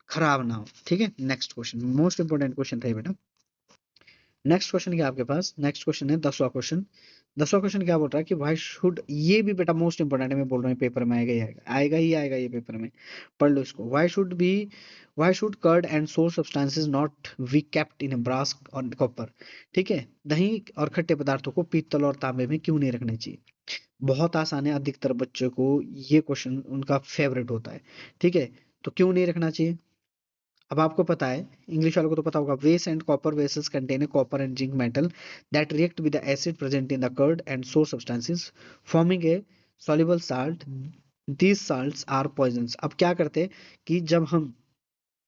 खराब ना हो। ठीक है, next question, most important question था ये बेटा। नेक्स्ट क्वेश्चन क्या आपके पास, नेक्स्ट क्वेश्चन है 10वां क्वेश्चन। 10वां क्वेश्चन क्या बोल रहा है कि वाई शुड, ये भी बेटा मोस्ट इंपोर्टेंट है, मैं बोल रहा हूँ पेपर में आएगा ही आएगा, आएगा ही आएगा ये पेपर में, पढ़ लो इसको। Why should curd and sour substances not be kept in brass और कॉपर। ठीक है, दही और खट्टे पदार्थों को पीतल और तांबे में क्यों नहीं रखना चाहिए। बहुत आसान है, अधिकतर बच्चों को ये क्वेश्चन उनका फेवरेट होता है। ठीक है, तो क्यों नहीं रखना चाहिए। अब आपको पता है, इंग्लिश वालों को तो पता होगा, वेस and copper vessels contain copper and zinc metal that react with the acid present in the curd and sour substances forming a soluble salt. These salts are poisons. अब क्या करते हैं कि जब हम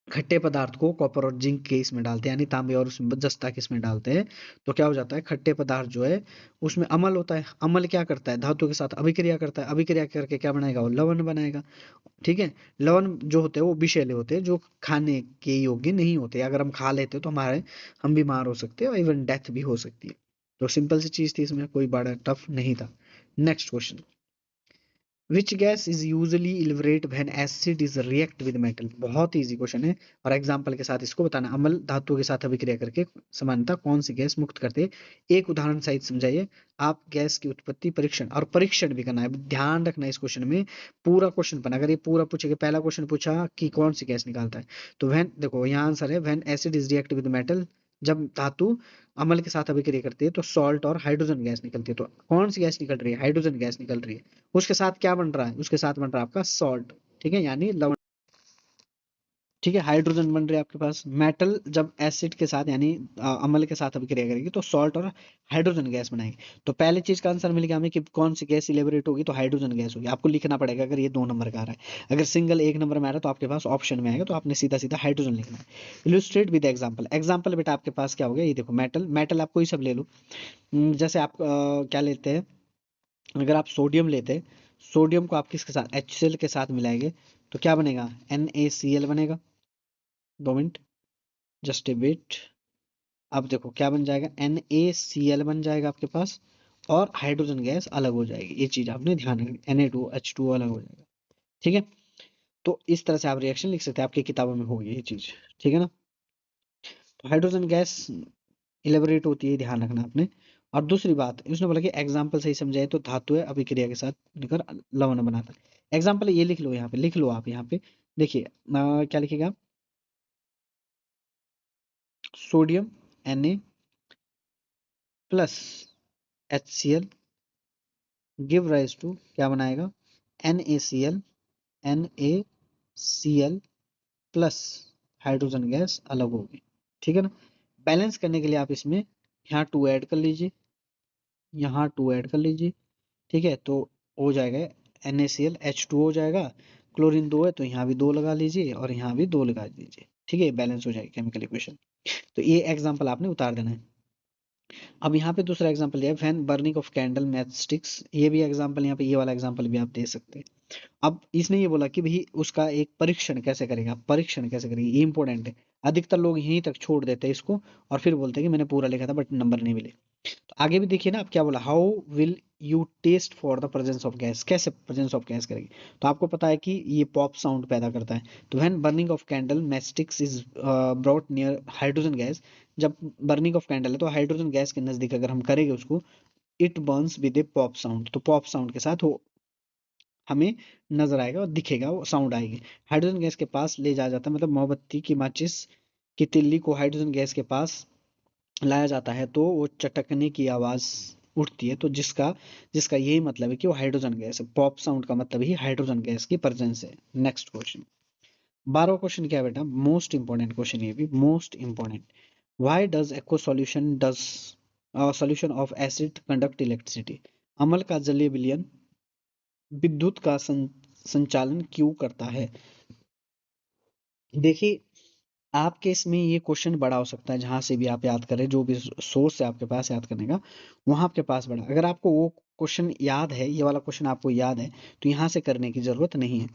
खट्टे पदार्थ को कॉपर और जिंक के इसमें डालते हैं, यानी तांबे और उसमें जस्ता के इसमें डालते हैं, तो क्या हो जाता है, खट्टे पदार्थ जो है उसमें अम्ल होता है। अम्ल क्या करता है, धातु के साथ अभिक्रिया करता है, अभिक्रिया करके क्या बनाएगा, वो लवण बनाएगा। ठीक है, लवण जो होते हैं वो विषैले होते हैं, जो खाने के योग्य नहीं होते, अगर हम खा लेते तो हम बीमार हो सकते हैं और इवन डेथ भी हो सकती है। तो सिंपल सी चीज थी, इसमें कोई बड़ा टफ नहीं था। Next question, which gas is usually liberate when acid is react with metal. बहुत इजी क्वेश्चन है, और एग्जांपल के साथ इसको बताना, अम्ल धातु के साथ अभिक्रिया करके समानता कौन सी गैस मुक्त करते हैं, एक उदाहरण सहित समझाइए। आप गैस की उत्पत्ति, परीक्षण, और परीक्षण भी करना है, ध्यान रखना है इस क्वेश्चन में, पूरा क्वेश्चन बना, अगर ये पूरा पूछेगा, पहला क्वेश्चन पूछा कि कौन सी गैस निकालता है, तो व्हेन, देखो यहाँ आंसर है when acid is react with metal, जब धातु अम्ल के साथ अभिक्रिया करती है तो सॉल्ट और हाइड्रोजन गैस निकलती है। तो कौन सी गैस निकल रही है, हाइड्रोजन गैस निकल रही है। उसके साथ क्या बन रहा है, उसके साथ बन रहा है आपका सॉल्ट। ठीक है, यानी लवण। ठीक है, हाइड्रोजन बन रही है आपके पास। मेटल जब एसिड के साथ यानी अम्ल के साथ अभिक्रिया करेगी तो सॉल्ट और हाइड्रोजन गैस बनाएगी। तो पहले चीज का आंसर मिल गया हमें कि कौन सी गैस इलेबरेट होगी, तो हाइड्रोजन गैस होगी। आपको लिखना पड़ेगा, अगर ये 2 नंबर का आ रहा है, अगर सिंगल 1 नंबर में आ रहा है तो आपके पास ऑप्शन में आएगा, तो आपने सीधा सीधा हाइड्रोजन लिखना है। इलुस्ट्रेट विद एग्जाम्पल, एग्जाम्पल बेटा आपके पास क्या हो गया, ये देखो मेटल, मेटल आप कोई सब ले लो। जैसे आप क्या लेते हैं, अगर आप सोडियम लेते हैं, सोडियम को आप किसके साथ, HCl के साथ मिलाएंगे, तो क्या बनेगा, NaCl बनेगा। 2 मिनट, जस्ट ए वेट। अब देखो क्या बन जाएगा, NaCl बन जाएगा आपके पास, और हाइड्रोजन गैस अलग हो जाएगी। ये चीज आपने ध्यान रखनी, Na2H2O अलग हो जाएगा। ठीक है, तो इस तरह से आप रिएक्शन लिख सकते हैं, आपकी किताबों में होगी ये चीज। ठीक है ना, तो हाइड्रोजन गैस इलेबोरेट होती है, ध्यान रखना आपने। और दूसरी बात, उसने बोला कि एग्जाम्पल सही समझाए तो धातु है अभिक्रिया के साथ मिलकर लवण बनाता है। एग्जाम्पल ये लिख लो, यहाँ पे लिख लो आप, यहाँ पे देखिए क्या लिखेगा, सोडियम Na प्लस HCl गिव राइज टू, क्या बनाएगा, NaCl, NaCl plus hydrogen gas अलग होगी। ठीक है ना, बैलेंस करने के लिए आप इसमें यहाँ 2 ऐड कर लीजिए, यहाँ 2 ऐड कर लीजिए। ठीक है, तो हो जाएगा NaCl H2 हो जाएगा, क्लोरीन 2 है तो यहाँ भी 2 लगा लीजिए और यहाँ भी 2 लगा दीजिए। ठीक है, बैलेंस हो जाएगी केमिकल इक्वेशन। तो ये एग्जांपल आपने उतार देना है। अब यहाँ पे दूसरा एग्जांपल लिया, fan burning of candle match sticks, ये भी एग्जांपल, यहाँ पे ये वाला एग्जांपल भी आप दे सकते हैं। अब इसने ये बोला कि भाई उसका एक परीक्षण कैसे करेगा, परीक्षण कैसे करेगा, ये इंपॉर्टेंट है। अधिकतर लोग यहीं तक छोड़ देते हैं इसको, और फिर बोलते हैं कि मैंने पूरा लिखा था बट नंबर नहीं मिले। तो आगे भी देखिए ना, आप क्या बोला, how will you test for the presence of gas, कैसे प्रेजेंस ऑफ गैस करेगी। तो आपको पता है कि ये पॉप साउंड पैदा करता है। तो when burning of candle matchsticks is brought near hydrogen gas, जब बर्निंग ऑफ कैंडल है तो हाइड्रोजन गैस के नजदीक अगर हम करेंगे उसको, it Burns with A pop sound, तो पॉप साउंड के साथ वो हमें नजर आएगा और दिखेगा, वो साउंड आएगी। हाइड्रोजन गैस के पास ले जाया जाता है, मतलब मोमबत्ती की माचिस की तिल्ली को हाइड्रोजन गैस के पास लाया जाता है तो वो चटकने की आवाज उठती है, तो जिसका जिसका यही मतलब है कि वो हाइड्रोजन गैस है। पॉप साउंड का मतलब ही हाइड्रोजन गैस की प्रेजेंस है। नेक्स्ट क्वेश्चन, 12वां क्वेश्चन क्या है बेटा, मोस्ट इंपॉर्टेंट क्वेश्चन, ये भी most important. Why does aqua solution does solution of acid conduct electricity, अम्ल का जलीय विलयन विद्युत का संचालन क्यों करता है। देखिए, आपके इसमें ये क्वेश्चन बड़ा हो सकता है, जहां से भी आप याद करें, जो भी सोर्स है आपके पास याद करने का, वहां आपके पास बड़ा, अगर आपको वो क्वेश्चन याद है, ये वाला क्वेश्चन आपको याद है, तो यहाँ से करने की जरूरत नहीं है।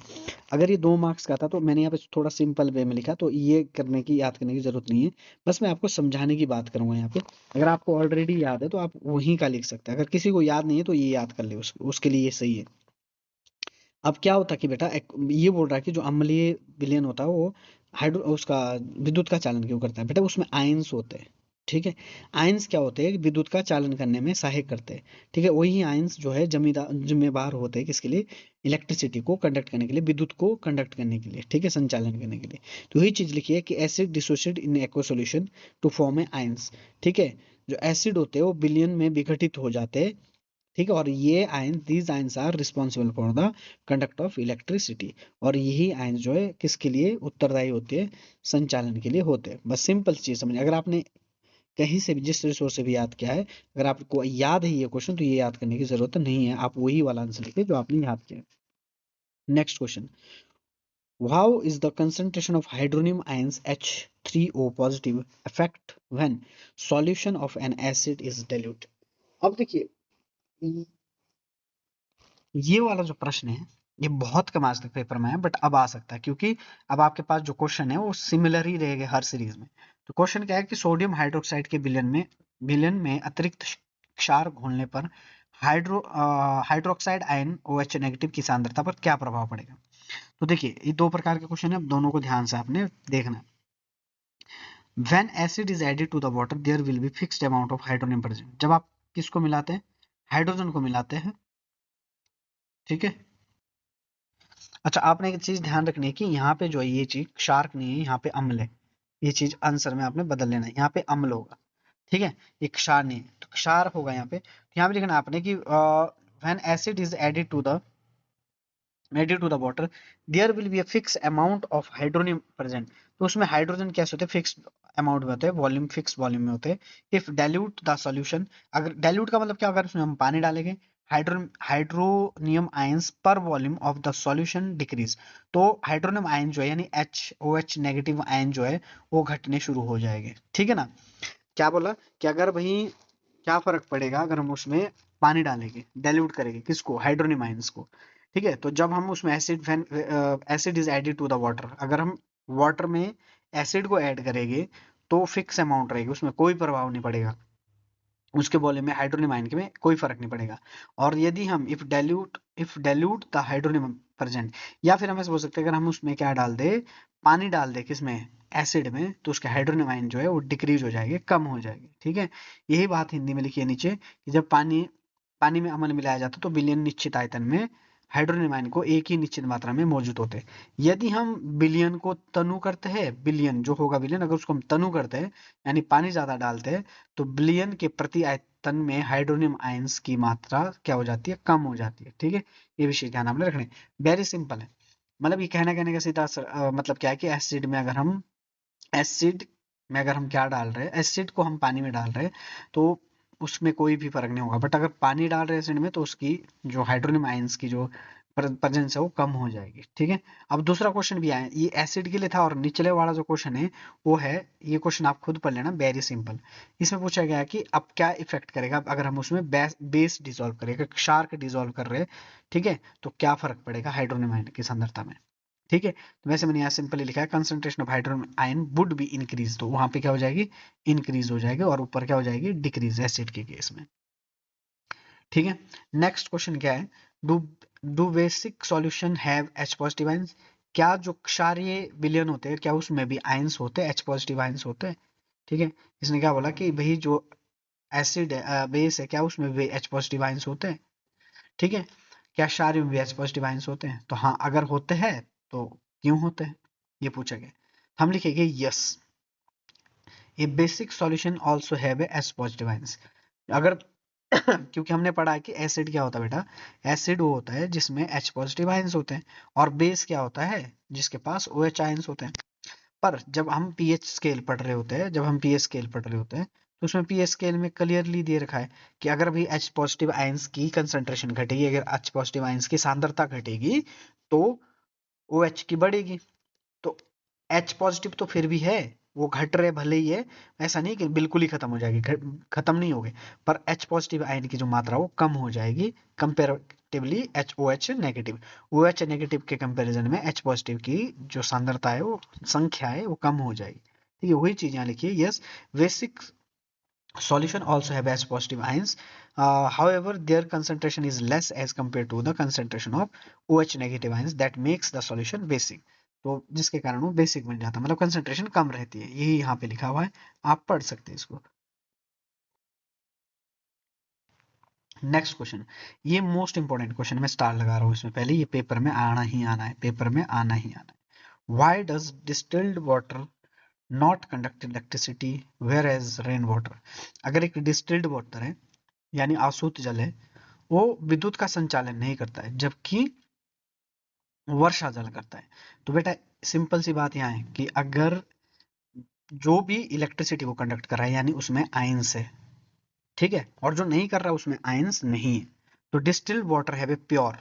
अगर ये 2 मार्क्स का था तो मैंने यहाँ पे थोड़ा सिंपल वे में लिखा, तो ये करने की, याद करने की जरूरत नहीं है। बस मैं आपको समझाने की बात करूंगा यहाँ पे। अगर आपको ऑलरेडी याद है तो आप वहीं का लिख सकते हैं, अगर किसी को याद नहीं है तो ये याद कर ले, उसके लिए ये सही है। अब क्या होता है कि बेटा ये बोल रहा है कि जो अम्लीय विलयन होता है वो हाइड्रो उसका विद्युत का चालन क्यों करता है, बेटा उसमें आयंस होते हैं। ठीक है। आयंस क्या होते हैं, विद्युत का चालन करने में सहायक करते हैं। ठीक है, वही आयंस जो है जिम्मेदार होते हैं किसके लिए, इलेक्ट्रिसिटी को कंडक्ट करने के लिए, विद्युत को कंडक्ट करने के लिए, ठीक है, संचालन करने के लिए। तो यही चीज लिखी है कि acid dissociate in aqua solution to form a ions. ठीक है, जो एसिड होते हैं वो विलयन में विघटित हो जाते हैं। ठीक है, और ये ion these ions are responsible for the conduct of electricity. और यही आयन जो है किसके लिए उत्तरदायी होते हैं, संचालन के लिए होते हैं। बस सिंपल चीज समझिए, अगर आपने कहीं से भी जिस रिसोर्स से भी याद किया है, अगर आपको याद है ये क्वेश्चन, तो ये याद करने की जरूरत नहीं है, आप वही वाला आंसर लिखिए जो आपने याद किया। Next question, how is the concentration of hydronium ions H3O positive affect when solution of N acid is dilute. अब देखिए, ये वाला जो प्रश्न है ये बहुत कम आज तक पेपर में है, बट अब आ सकता है, क्योंकि अब आपके पास जो क्वेश्चन है वो सिमिलर ही रहेगा हर सीरीज में। तो क्वेश्चन क्या है कि सोडियम हाइड्रोक्साइड के विलयन में अतिरिक्त क्षार घोलने पर हाइड्रोक्साइड आयन OH नेगेटिव की सांद्रता पर क्या प्रभाव पड़ेगा। तो देखिए, ये दो प्रकार के क्वेश्चन है, अब दोनों को ध्यान से आपने देखना है। When acid is added to the water, there will be fixed amount of hydrogen present। जब आप किसको मिलाते हैं, हाइड्रोजन को मिलाते हैं, ठीक है। अच्छा, आपने एक चीज ध्यान रखनी है कि यहाँ पे जो है ये चीज शार्क नहीं है, यहाँ पे अम्ल है। ये चीज आंसर में आपने बदल लेना है, यहाँ पे अम्ल होगा, ठीक है, ये क्षार नहीं है, तो क्षार होगा यहाँ पे। तो यहाँ पे लिखना है आपने कि when acid is added to the water, there will be a fix amount of hydronium present. तो उसमें हाइड्रोजन कैसे होते हैं, फिक्स अमाउंट में होते हैं, वॉल्यूम फिक्स वॉल्यूम में होते हैं। इफ डाइल्यूट द सॉल्यूशन, अगर डाइल्यूट का मतलब क्या, अगर उसमें हम पानी डालेंगे, हाइड्रोनियम आयंस पर volume of the solution decrease. तो हाइड्रोनियम आयन जो है यानी HOH नेगेटिव आयन जो है वो घटने शुरू हो जाएंगे, ठीक है ना। क्या बोला कि अगर भाई क्या फर्क पड़ेगा अगर हम उसमें पानी डालेंगे, डाइल्यूट करेंगे किसको, हाइड्रोनियम आयंस को। ठीक है, तो जब हम उसमें acid is added to the water, अगर हम वाटर में एसिड को ऐड करेंगे तो फिक्स अमाउंट रहेगी, उसमें कोई प्रभाव नहीं पड़ेगा, उसके वॉल्यूम में हाइड्रोनियम आयन के में कोई फर्क नहीं पड़ेगा। और यदि हम if dilute the hydronium present, या फिर हम ऐसे बोल सकते हैं, अगर हम उसमें क्या डाल दे, पानी डाल दे किसमें, एसिड में, तो उसके हाइड्रोनियम आयन जो है वो डिक्रीज हो जाएंगे, कम हो जाएंगे, ठीक है। यही बात हिंदी में लिखी है नीचे कि जब पानी पानी में अम्ल मिलाया जाता है तो बिलियन निश्चित आयतन में हाइड्रोनियम आयन को एक ही निश्चित मात्रा में मौजूद होते हैं। यदि हम बिलियन को तनु करते हैं, बिलियन जो होगा बिलियन, अगर उसको हम तनु करते हैं यानी पानी ज्यादा डालते हैं, तो बिलियन के प्रति आयतन में हाइड्रोनियम आयंस की मात्रा क्या हो जाती है, कम हो जाती है, ठीक है। ये विषय ध्यान आपने रखने, वेरी सिंपल है। मतलब ये कहने का सीधा मतलब क्या है कि एसिड में अगर हम क्या डाल रहे हैं, एसिड को हम पानी में डाल रहे हैं, तो उसमें कोई भी फर्क नहीं होगा, बट अगर पानी डाल रहे हैं एसिड में तो उसकी जो हाइड्रोनियम आयंस की जो प्रेजेंस है वो कम हो जाएगी, ठीक है। अब दूसरा क्वेश्चन भी आया, ये एसिड के लिए था, और निचले वाला जो क्वेश्चन है वो है, ये क्वेश्चन आप खुद पढ़ लेना, वेरी सिंपल। इसमें पूछा गया है कि अब क्या इफेक्ट करेगा अगर हम उसमें बेस डिसॉल्व करें, क्षार डिसॉल्व कर रहे हैं, ठीक है, तो क्या फर्क पड़ेगा हाइड्रोनियम आयन की सांद्रता में, ठीक है। तो वैसे मैंने यहाँ सिंपली लिखा है concentration of hydrogen ion would be increase, तो वहां पे क्या हो जाएगी, इंक्रीज हो जाएगी, और ऊपर क्या हो जाएगी, डिक्रीज, एसिड के केस में, ठीक है। नेक्स्ट क्वेश्चन क्या है, do do basic solution have H positive ions. क्या जो क्षारीय विलयन होते हैं क्या उसमें भी आयंस होते हैं, H पॉजिटिव आयंस होते हैं, ठीक है। इसने क्या बोला कि भाई जो एसिड है, बेस है, क्या उसमें भी H पॉजिटिव आयंस होते हैं, ठीक है। क्या क्षारीय में भी H पॉजिटिव आयंस होते हैं, तो हाँ अगर होते हैं तो क्यों होते हैं, ये पूछा गया। हम लिखेंगे yes, A basic solution also have A S positive ions. अगर क्योंकि हमने पढ़ा है कि एसिड क्या होता है बेटा, एसिड वो होता है जिसमें H पॉजिटिव आयंस होते हैं, और बेस क्या होता है, जिसके पास OH आयंस होते हैं। पर जब हम पीएच स्केल पढ़ रहे होते हैं, जब हम पीएच स्केल पढ़ रहे होते हैं, तो उसमें पीएच स्केल में क्लियरली दे रखा है कि अगर भी H पॉजिटिव आयंस की कंसंट्रेशन घटेगी, अगर H पॉजिटिव आयंस की सांद्रता घटेगी, तो OH की बढ़ेगी। तो H पॉजिटिव तो फिर भी है, वो घट रहे भले ही है, ऐसा नहीं कि बिल्कुल ही खत्म हो जाएगी, खत्म नहीं होगी, पर H पॉजिटिव आयन की जो मात्रा वो कम हो जाएगी comparatively OH negative. OH negative के कंपैरिजन में H पॉजिटिव की जो सांद्रता है, वो संख्या है, वो कम हो जाएगी, ठीक है। वही चीज यहाँ लिखिए, yes basic solution also have H positive ions. However, their concentration is less as compared to the concentration of OH negative ions that makes the solution basic. तो जिसके कारण वो बेसिक बन जाता है, मतलब कंसंट्रेशन कम रहती है, यही यहाँ पे लिखा हुआ है, आप पढ़ सकते हैं इसको। नेक्स्ट क्वेश्चन, ये मोस्ट इंपॉर्टेंट क्वेश्चन, मैं स्टार लगा रहा हूँ इसमें पहले, ये पेपर में आना ही आना है, पेपर में आना ही आना है। Why does distilled water not conduct electricity whereas rain water? अगर एक डिस्टिल्ड वाटर है यानी आसूत जल है, वो विद्युत का संचालन नहीं करता है, जबकि वर्षा जल करता है। तो बेटा सिंपल सी बात यहाँ है कि अगर जो भी इलेक्ट्रिसिटी को कंडक्ट कर रहा है यानी उसमें आयंस है, ठीक है, और जो नहीं कर रहा है उसमें आयंस नहीं है, तो distilled water have a pure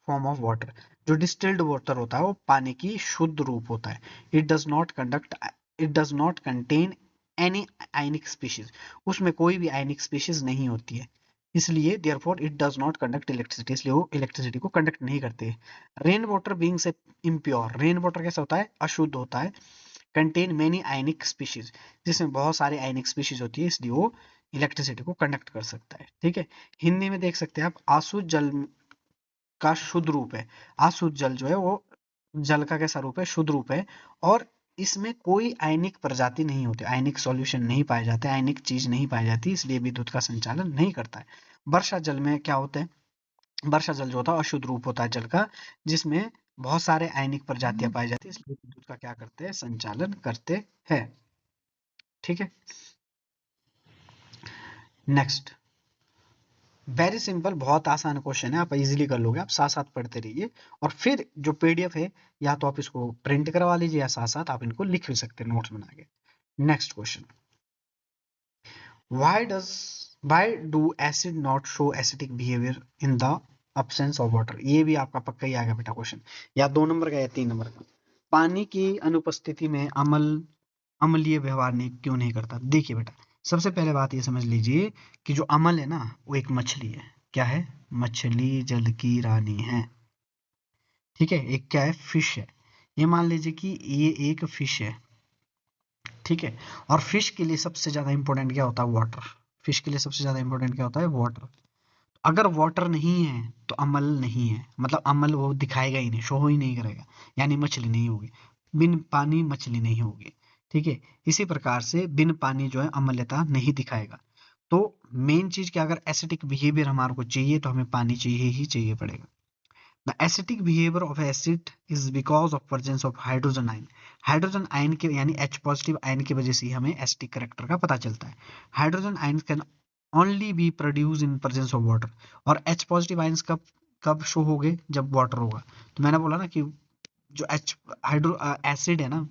form of water. जो डिस्टिल्ड वाटर होता है वो पानी की शुद्ध रूप होता है। It does not contain any ionic species, उसमें कोई भी आयनिक स्पीशीज नहीं होती है, इसलिए therefore it does not conduct electricity, इसलिए वो इलेक्ट्रिसिटी को कंडक्ट नहीं करते। रेन वाटर बीइंग से इम्प्योर, रेन वाटर कैसा होता है? अशुद्ध होता है। कंटेन मेनी आयनिक स्पीशीज, जिसमें बहुत सारे आयनिक स्पीशीज होती है, इसलिए वो इलेक्ट्रिसिटी को कंडक्ट कर सकता है, ठीक है। हिंदी में देख सकते हैं आप, आसुत जल का शुद्ध रूप है। आसुत जल जो है वो जल का कैसा रूप है? शुद्ध रूप है। और इसमें कोई आयनिक प्रजाति नहीं होती, आयनिक सॉल्यूशन नहीं पाए जाते, आयनिक चीज नहीं पाई जाती, इसलिए विद्युत का संचालन नहीं करता है। वर्षा जल में क्या होता है? वर्षा जल जो होता है अशुद्ध रूप होता है जल का, जिसमें बहुत सारे आयनिक प्रजातियां पाई जाती है, इसलिए विद्युत का क्या करते हैं? संचालन करते हैं, ठीक है। नेक्स्ट, वेरी सिंपल, बहुत आसान क्वेश्चन है, आप इजीली कर लोगे, आप साथ साथ पढ़ते रहिए। और फिर जो पीडीएफ है, या तो आप इसको प्रिंट करवा लीजिए या साथ साथ आप इनको लिख भी सकते हैं नोट्स बना के। Next question, why does why do acid not show acidic behaviour in the absence of water? ये भी आपका पक्का ही आएगा बेटा क्वेश्चन, या 2 नंबर का या 3 नंबर का। पानी की अनुपस्थिति में अम्लीय व्यवहार नहीं क्यों नहीं करता? देखिए बेटा, सबसे पहले बात ये समझ लीजिए कि जो अमल है ना, वो एक मछली है। क्या है? मछली जल की रानी है, ठीक है। एक क्या है? फिश है। ये मान लीजिए कि ये एक फिश है, ठीक है। और फिश के लिए सबसे ज्यादा इंपॉर्टेंट क्या होता है? वाटर। फिश के लिए सबसे ज्यादा इंपॉर्टेंट क्या होता है? वाटर। अगर वाटर नहीं है तो अमल नहीं है, मतलब अमल वो दिखाएगा ही नहीं, शो ही नहीं करेगा, यानी मछली नहीं होगी। बिन पानी मछली नहीं होगी, ठीक है। इसी प्रकार से बिन पानी जो है अम्लता नहीं दिखाएगा। तो मेन चीज क्या, अगर एसिडिक बिहेवियर हमारे को चाहिए तो हमें पानी चाहिए ही चाहिए पड़ेगा। The acidic behaviour of acid is because of presence of hydrogen ion. Hydrogen ion के यानी H पॉजिटिव आयन की वजह से ही हमें एसिडिक करेक्टर का पता चलता है। Hydrogen ion can only B produce in presence of water. और H पॉजिटिव आयंस कब कब शो होंगे? जब वाटर होगा। तो मैंने बोला ना कि जो H हाइड्रो एसिड है ना,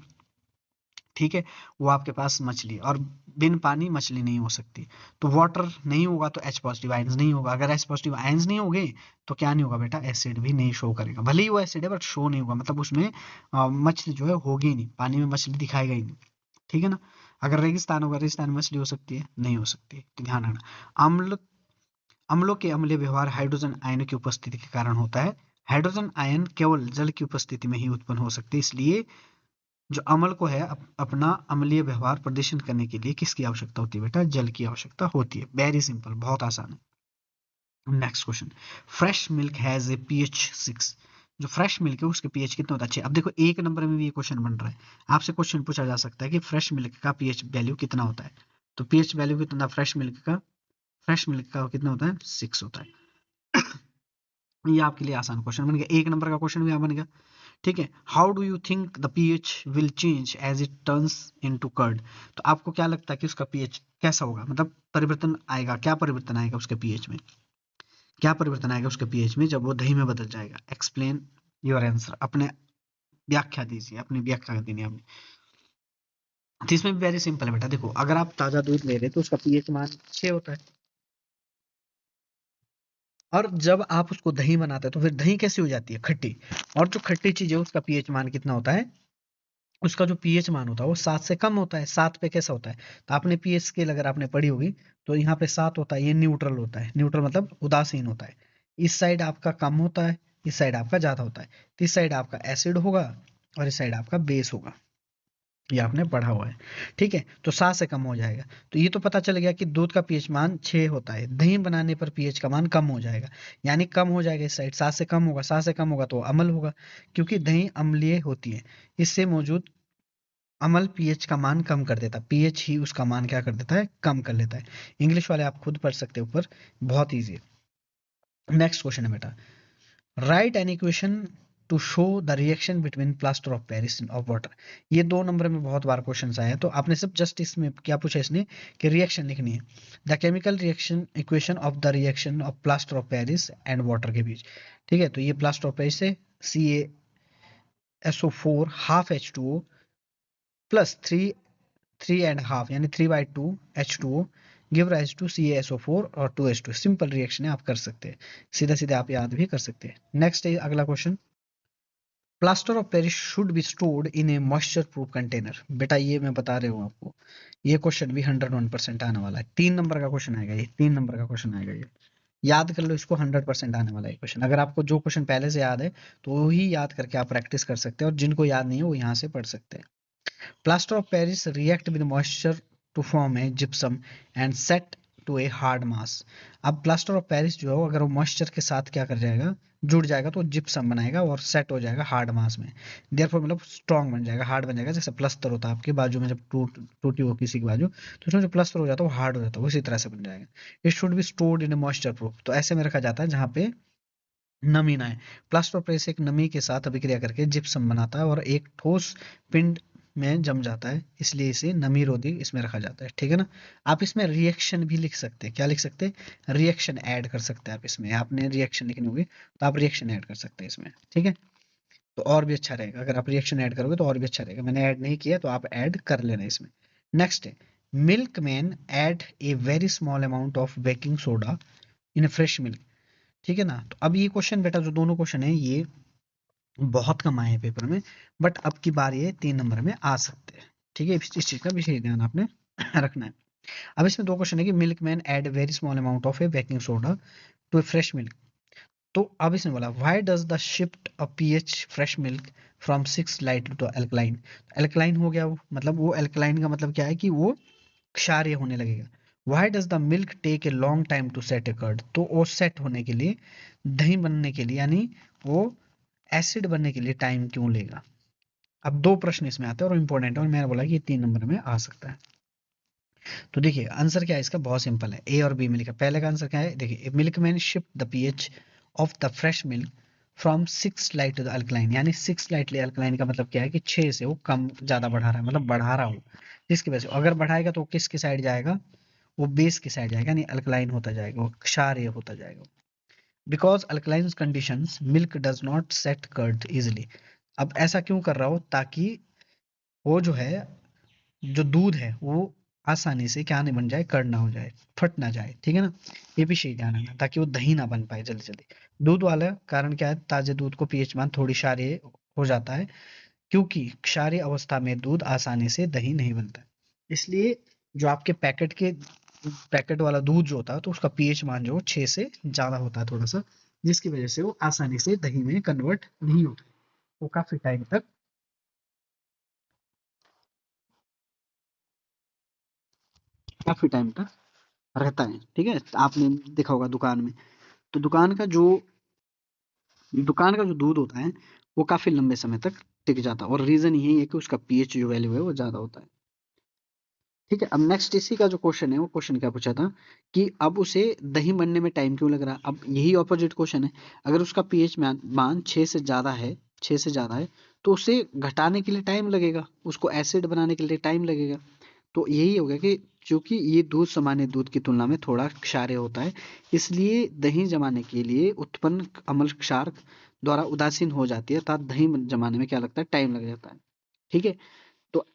ठीक है, वो आपके पास मछली है, और बिन पानी मछली नहीं हो सकती। तो वाटर नहीं होगा तो H पॉजिटिव आयंस नहीं होगा। अगर H पॉजिटिव आयंस नहीं होंगे तो क्या नहीं होगा बेटा? एसिड भी नहीं शो करेगा, भले ही वो एसिड है बट शो नहीं होगा, मतलब उसमें मछली जो है होगी ही नहीं, पानी में मछली दिखाएगा ही नहीं, ठीक है ना। अगर रेगिस्तान होगा, रेगिस्तान में मछली हो सकती है? नहीं हो सकती, तो ध्यान रखना। अम्ल अम्लों के अम्लीय व्यवहार हाइड्रोजन आयन की उपस्थिति के कारण होता है। हाइड्रोजन आयन केवल जल की उपस्थिति में ही उत्पन्न हो सकते हैं, इसलिए जो अम्ल को है अपना अम्लीय व्यवहार प्रदर्शन करने के लिए किसकी आवश्यकता होती है बेटा? जल की आवश्यकता होती है। वेरी सिंपल, बहुत आसान है। Next question, fresh milk has a pH 6। जो फ्रेश मिल्क है उसके पीएच कितने होता है? 6। अब देखो 1 नंबर में भी ये क्वेश्चन बन रहा है, आपसे क्वेश्चन पूछा जा सकता है कि फ्रेश मिल्क का पीएच वैल्यू कितना होता है। तो पीएच वैल्यू कितना फ्रेश मिल्क का कितना होता है? 6 होता है। ये आपके लिए आसान क्वेश्चन बन गया, 1 नंबर का क्वेश्चन भी यहाँ बन गया, ठीक है। How do you think the pH will change as it turns into curd? तो आपको क्या लगता है कि उसका पीएच कैसा होगा, मतलब परिवर्तन आएगा, क्या परिवर्तन आएगा उसके पीएच में? क्या परिवर्तन आएगा उसके पीएच में जब वो दही में बदल जाएगा? एक्सप्लेन योर आंसर, अपने व्याख्या दीजिए, अपनी व्याख्या देनी है आपने। तो इसमें भी वेरी सिंपल है बेटा, देखो अगर आप ताजा दूध ले रहे हैं तो उसका पीएच मान 6 होता है, और जब आप उसको दही बनाते हैं तो फिर दही कैसी हो जाती है? खट्टी। और जो खट्टी चीज है उसका पीएच मान कितना होता है? उसका जो पीएच मान होता है वो 7 से कम होता है। 7 पे कैसा होता है? तो आपने पीएच स्केल अगर आपने पढ़ी होगी, तो यहाँ पे 7 होता है, ये न्यूट्रल होता है। न्यूट्रल मतलब उदासीन होता है। इस साइड आपका कम होता है, इस साइड आपका ज्यादा होता है। तो इस साइड आपका एसिड होगा और इस साइड आपका बेस होगा, ये आपने पढ़ा हुआ है, ठीक है। तो 7 से कम हो जाएगा। तो ये तो पता चल गया कि दूध का पीएच मान 6 होता है, दही बनाने पर पीएच का मान कम हो जाएगा, यानी कम हो जाएगा इस साइड, 7 से कम होगा, 7 से कम होगा तो अम्ल होगा, क्योंकि दही अम्लीय होती है। इससे मौजूद अम्ल पीएच का मान कम कर देता है, पीएच ही उसका मान क्या कर देता है? कम कर लेता है। इंग्लिश वाले आप खुद पढ़ सकते हो ऊपर, बहुत ईजी है। नेक्स्ट क्वेश्चन है बेटा, right an equation two show the reaction between plaster of Paris of water. ये 2 नंबर में बहुत बार क्वेश्चन आए हैं, तो आपने सब जस्ट इसमें क्या पूछा इसने कि रिएक्शन लिखनी है, the chemical reaction equation of the reaction of plaster of Paris and water के बीच। ठीक है, तो ये प्लास्टर ऑफ पेरिस है, CaSO4 half H2O plus three and half यानी 3/2 H2O give rise to CaSO4 और 2H2। सिंपल रिएक्शन है, आप कर सकते हैं, सीधा सीधा आप याद भी कर सकते हैं। नेक्स्ट है अगला question, plaster of Paris should be stored in A moisture proof container. बेटा ये मैं बता रहा हूँ आपको, ये क्वेश्चन भी 101% आने वाला है, 3 नंबर का क्वेश्चन आएगा ये, 3 नंबर का क्वेश्चन आएगा ये, याद कर लो इसको, 100% आने वाला है क्वेश्चन। अगर आपको जो क्वेश्चन पहले से याद है तो वही याद करके आप प्रैक्टिस कर सकते हैं, और जिनको याद नहीं है वो यहाँ से पढ़ सकते हैं। Plaster of Paris react with moisture to form a gypsum and set to a hard mass. अब प्लास्टर ऑफ पेरिस जो है अगर वो मॉइस्चर के साथ क्या कर जाएगा, जुड़ जाएगा तो जिप्सम बनाएगा और सेट हो जाएगा हार्ड मास में। देयरफॉर मतलब स्ट्रॉन्ग बन जाएगा, हार्ड बन जाएगा। जैसे प्लस्तर होता है आपके बाजू में, जब टूटी हो किसी की बाजू तो उसमें जो प्लस्तर हो जाता है वो हार्ड हो जाता है, उसी तरह से बन जाएगा। It should be stored in A moisture proof, तो ऐसे में रखा जाता है जहाँ पे नमी ना है। प्लास्टर ऑफ पेरिस एक नमी के साथ अभिक्रिया करके जिप्सम बनाता है और एक ठोस पिंड में जम जाता है, इसलिए इसे नमी रोधी इसमें रखा जाता है। ठीक है ना, आप इसमें रिएक्शन भी लिख सकते हैं, क्या लिख सकते हैं, रिएक्शन ऐड कर सकते हैं आप इसमें, आपने रिएक्शन लिखनी होगी तो आप रिएक्शन ऐड कर सकते हैं इसमें। ठीक है, तो और भी अच्छा रहेगा, अगर आप रिएक्शन ऐड करोगे तो और भी अच्छा रहेगा, मैंने ऐड नहीं किया तो आप ऐड कर लेना इसमें। नेक्स्ट है, milk man add a very small amount of baking soda in fresh milk. ठीक है ना, तो अब ये क्वेश्चन बेटा जो दोनों क्वेश्चन है ये बहुत कम आए हैं पेपर में, बट अब की बार ये 3 नंबर में आ सकते हैं। ठीक है, इस चीज का विशेष ध्यान आपने रखना है। अब इसमें 2 क्वेश्चन है कि milkman add very small amount of a baking soda to a fresh milk. तो अब इसने बोला why does the shift a pH fresh milk from 6 light to alkaline. Alkaline हो गया वो, मतलब वो एल्कलाइन का मतलब क्या है कि वो क्षारीय होने लगेगा। Why does the milk take a long time to set a curd, तो वो सेट होने के लिए, दही बनने के लिए, यानी वो एसिड बनने के लिए टाइम क्यों लेगा। अब 2 प्रश्न इसमें आते हैं और इंपॉर्टेंट है, और मैंने बोला कि ये 3 नंबर में आ सकता है। तो देखिए आंसर क्या है इसका, बहुत सिंपल है, ए और बी में लिखा। पहले का आंसर क्या है, देखिए milkman shift the pH of the fresh milk from 6 light to the alkaline, यानी 6 लाइटली अल्कलाइन का मतलब क्या है कि 6 से वो कम ज्यादा बढ़ा रहा है, मतलब बढ़ा रहा हो, जिसकी वजह से अगर बढ़ाएगा तो किसकी साइड जाएगा, वो बेस की साइड जाएगा, यानी अल्कलाइन होता जाएगा, वो क्षारीय होता जाएगा। Because alkaline conditions milk does not set curd easily. अब ऐसा क्यों कर रहा हो, ताकि वो जो है, जो दूध है वो आसानी से क्या नहीं बन जाए, कड़ ना हो जाए, फट ना जाए। ठीक है ना, ये भी सही ध्यान रखना, ताकि वो दही ना बन पाए जल्दी जल्दी। दूध वाला कारण क्या है, ताजे दूध को पीएच मान थोड़ी क्षारीय हो जाता है, क्योंकि क्षारीय अवस्था में दूध आसानी से दही नहीं बनता, इसलिए जो आपके पैकेट वाला दूध जो होता है तो उसका पीएच मान जो 6 से ज्यादा होता है थोड़ा सा, जिसकी वजह से वो आसानी से दही में कन्वर्ट नहीं होता, वो काफी टाइम तक रहता है। ठीक है, आपने देखा होगा दुकान में, तो दुकान का जो दूध होता है वो काफी लंबे समय तक टिक जाता है, और रीजन यही है कि उसका पीएच जो वैल्यू है वो ज्यादा होता है। ठीक है, अब नेक्स्ट इसी का जो क्वेश्चन है, वो क्वेश्चन क्या पूछा था कि अब उसे दही बनने में टाइम क्यों लग रहा है। अब यही ऑपोजिट क्वेश्चन है, अगर उसका पीएच मान 6 से ज्यादा है, 6 से ज्यादा है, तो उसे घटाने के लिए टाइम लगेगा, उसको एसिड बनाने के लिए टाइम लगेगा। तो यही हो गया कि चूंकि ये दूध सामान्य दूध की तुलना में थोड़ा क्षारीय होता है, इसलिए दही जमाने के लिए उत्पन्न अम्ल क्षार द्वारा उदासीन हो जाती है, अर्थात दही जमाने में क्या लगता है, टाइम लग जाता है। ठीक है, तो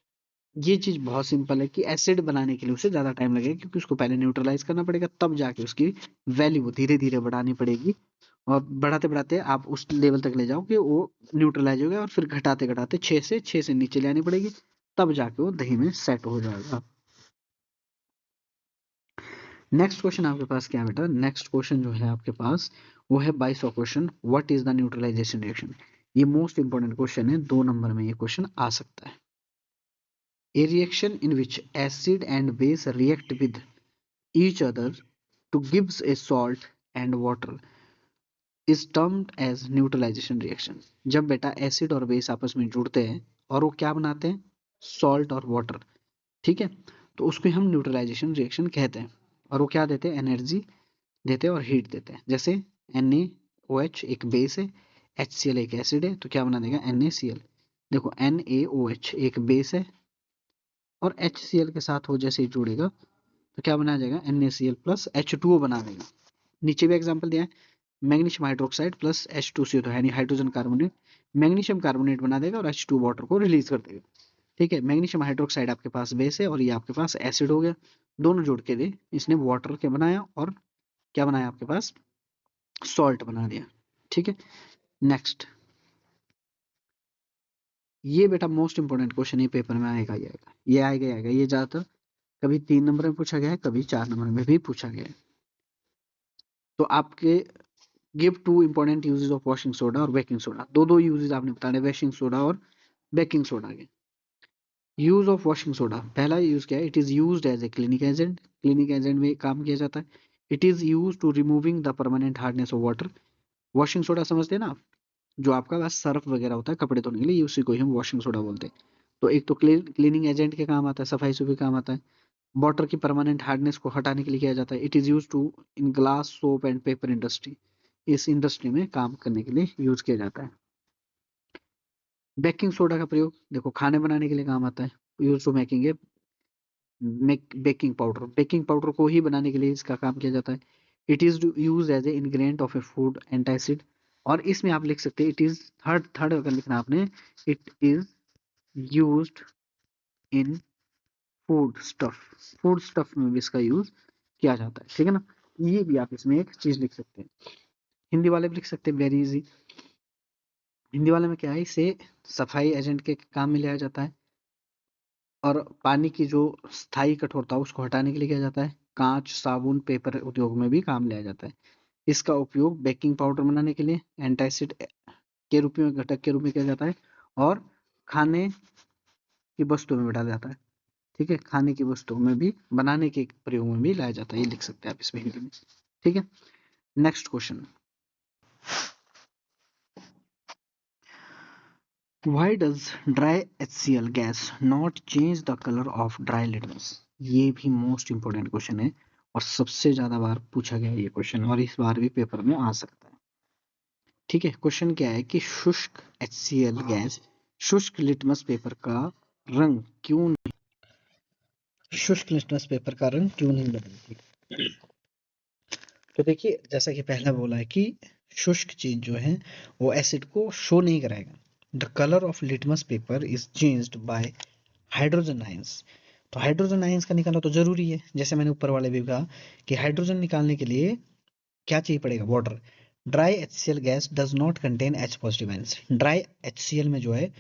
ये चीज बहुत सिंपल है कि एसिड बनाने के लिए उसे ज्यादा टाइम लगेगा, क्योंकि उसको पहले न्यूट्रलाइज करना पड़ेगा, तब जाके उसकी वैल्यू धीरे धीरे बढ़ानी पड़ेगी, और बढ़ाते बढ़ाते आप उस लेवल तक ले जाओ कि वो न्यूट्रलाइज हो गया, और फिर घटाते घटाते 6 से नीचे ले आनी पड़ेगी, तब जाके वो दही में सेट हो जाएगा। नेक्स्ट क्वेश्चन आपके पास क्या है बेटा, नेक्स्ट क्वेश्चन जो है आपके पास वो है 22वां question, what is the neutralisation reaction. ये मोस्ट इंपोर्टेंट क्वेश्चन है, 2 नंबर में ये क्वेश्चन आ सकता है। A reaction in which acid and base react with each other to gives a salt and water is termed as neutralization reaction। जब बेटा acid और base आपस में जुड़ते हैं और वो क्या बनाते हैं, सॉल्ट और वाटर। ठीक है, तो उसको हम न्यूट्रलाइजेशन रिएक्शन कहते हैं, और वो क्या देते हैं, एनर्जी देते हैं और हीट देते हैं। जैसे NaOH एक बेस है, HCl एक एसिड है, तो क्या बना देगा NaCl। देखो NaOH एक बेस है और HCl के साथ वो जैसे ही जुड़ेगा तो क्या बना जाएगा NaCl प्लस H2O बना देगा। नीचे भी एग्जांपल दिया है, मैग्नीशियम हाइड्रोक्साइड प्लस H2CO तो यानी हाइड्रोजन कार्बोनेट मैग्नीशियम कार्बोनेट बना देगा और H2 वाटर को रिलीज कर देगा। ठीक है, मैग्नीशियम हाइड्रोक्साइड आपके पास बेस है और ये आपके पास एसिड हो गया, दोनों जोड़ के दे इसने वाटर के बनाया और क्या बनाया आपके पास सॉल्ट बना दिया। ठीक है, नेक्स्ट ये बेटा मोस्ट इंपोर्टेंट क्वेश्चन ये पेपर में आएगा ही आएगा, ये आएगा ही आएगा। ये ज्यादातर कभी 3 नंबर में पूछा गया है, कभी 4 नंबर में भी पूछा गया है। तो आपके give 2 important uses of washing soda और बेकिंग सोडा, दो यूजेस आपने बताने वॉशिंग सोडा और बेकिंग सोडा के। यूज ऑफ वॉशिंग सोडा, पहला यूज क्या है, it is used as a cleaning agent, cleaning agent में काम किया जाता है। It is use to removing the permanent hardness of water. Washing soda समझते हैं ना आप, जो आपका बस सर्फ वगैरह होता है कपड़े धोने के लिए, उसी को ही हम वॉशिंग सोडा बोलते हैं। तो एक तो क्लीनिंग एजेंट के काम आता है, सफाई सुफाई काम आता है। वाटर की परमानेंट हार्डनेस को हटाने के लिए किया जाता है। It is use to in glass soap and paper industry, इस इंडस्ट्री में काम करने के लिए यूज किया जाता है। बेकिंग सोडा का प्रयोग देखो खाने बनाने के लिए काम आता है, use to making a baking powder, baking powder को ही बनाने के लिए इसका काम किया जाता है। It is use as a ingredient of a food antacid, और इसमें आप लिख सकते हैं इट इज थर्ड थर्ड अगर लिखना आपने, it is used in food stuff में भी इसका यूज किया जाता है। ठीक है ना, ये भी आप इसमें एक चीज लिख सकते हैं। हिंदी वाले भी लिख सकते हैं, वेरी इजी। हिंदी वाले में क्या है, इसे सफाई एजेंट के काम में लिया जाता है और पानी की जो स्थायी कठोरता उसको हटाने के लिए किया जाता है। कांच साबुन पेपर उद्योग में भी काम लिया जाता है। इसका उपयोग बेकिंग पाउडर बनाने के लिए एंटासिड के रूप में घटक के रूप में किया जाता है और खाने की वस्तुओं में डाला जाता है। ठीक है, खाने की वस्तुओं में भी बनाने के प्रयोग में भी लाया जाता है, ये लिख सकते हैं आप इसमें हिंदी में। ठीक है, next question, why does dry HCl gas not change the colour of dry litmus. ये भी मोस्ट इंपोर्टेंट क्वेश्चन है और सबसे ज्यादा बार पूछा गया ये क्वेश्चन और इस बार भी पेपर में आ सकता है। ठीक है, क्वेश्चन क्या है कि शुष्क HCl गैस शुष्क लिटमस पेपर का रंग क्यों शुष्क लिटमस पेपर का रंग क्यों नहीं बदलती। तो देखिए जैसा कि पहला बोला है कि शुष्क चीज जो है वो एसिड को शो नहीं कराएगा। The colour of litmus paper is changed by hydrogen ions. तो हाइड्रोजन आयंस का निकालना तो जरूरी है, जैसे मैंने ऊपर वाले भी कहा कि हाइड्रोजन निकालने के लिए क्या चाहिए पड़ेगा, water. Dry HCl gas does not contain H positive ions. Dry HCl में जो है,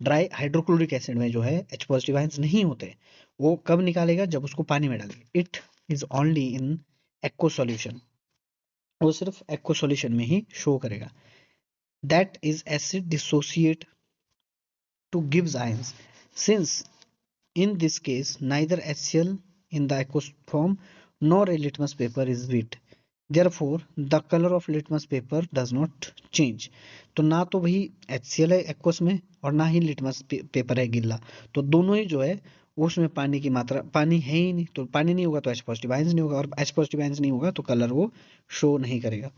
ड्राई हाइड्रोक्लोरिक एसिड में जो है H पॉजिटिव आयंस नहीं होते। वो कब निकालेगा, जब उसको पानी में डालेंगे। It is only in aqueous solution, वो सिर्फ एक्व सॉल्यूशन में ही शो करेगा। That is acid dissociate to gives ions, since in this case neither HCl in the aqueous form nor a litmus paper is wet, therefore the color of litmus paper does not change। तो ना तो वही HCl है aqueous में और ना ही litmus paper है गिल्ला, तो दोनों ही जो है उसमें पानी की मात्रा, पानी है ही नहीं, तो पानी नहीं होगा तो H पॉजिटिव आयंस नहीं होगा और H पॉजिटिव आयंस नहीं होगा तो कलर वो शो नहीं करेगा।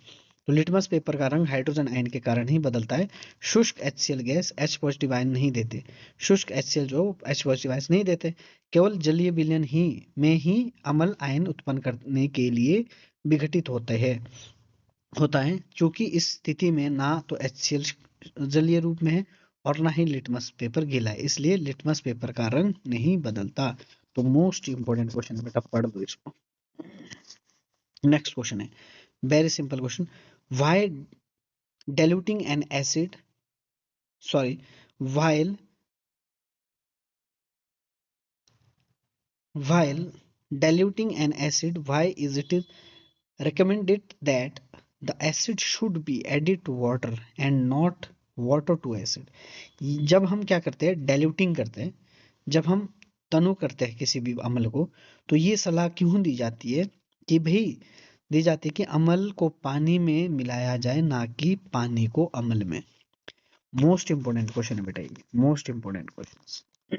तो लिटमस पेपर का रंग हाइड्रोजन आयन के कारण ही बदलता है। शुष्क HCl gas H positive ion नहीं देते, शुष्क HCl जो H पॉजिटिव आयन नहीं देते, केवल जलीय विलयन ही में ही अम्ल आयन उत्पन्न करने के लिए विघटित होता है। क्योंकि इस स्थिति में ना तो HCl जलीय रूप में है और ना ही लिटमस पेपर गीला है, इसलिए लिटमस पेपर का रंग नहीं बदलता। तो मोस्ट इंपोर्टेंट क्वेश्चन बेटा पढ़ दो इसको। नेक्स्ट क्वेश्चन है very simple question, why diluting an acid sorry while diluting an acid, why is it recommended that the acid should be added to water and not water to acid। जब हम क्या करते हैं diluting करते हैं, जब हम तनु करते हैं किसी भी अम्ल को, तो ये सलाह क्यों दी जाती है कि भाई दी जाती है कि अम्ल को पानी में मिलाया जाए ना कि पानी को अम्ल में। मोस्ट इंपोर्टेंट क्वेश्चन है बेटा ये, मोस्ट इंपोर्टेंट क्वेश्चन।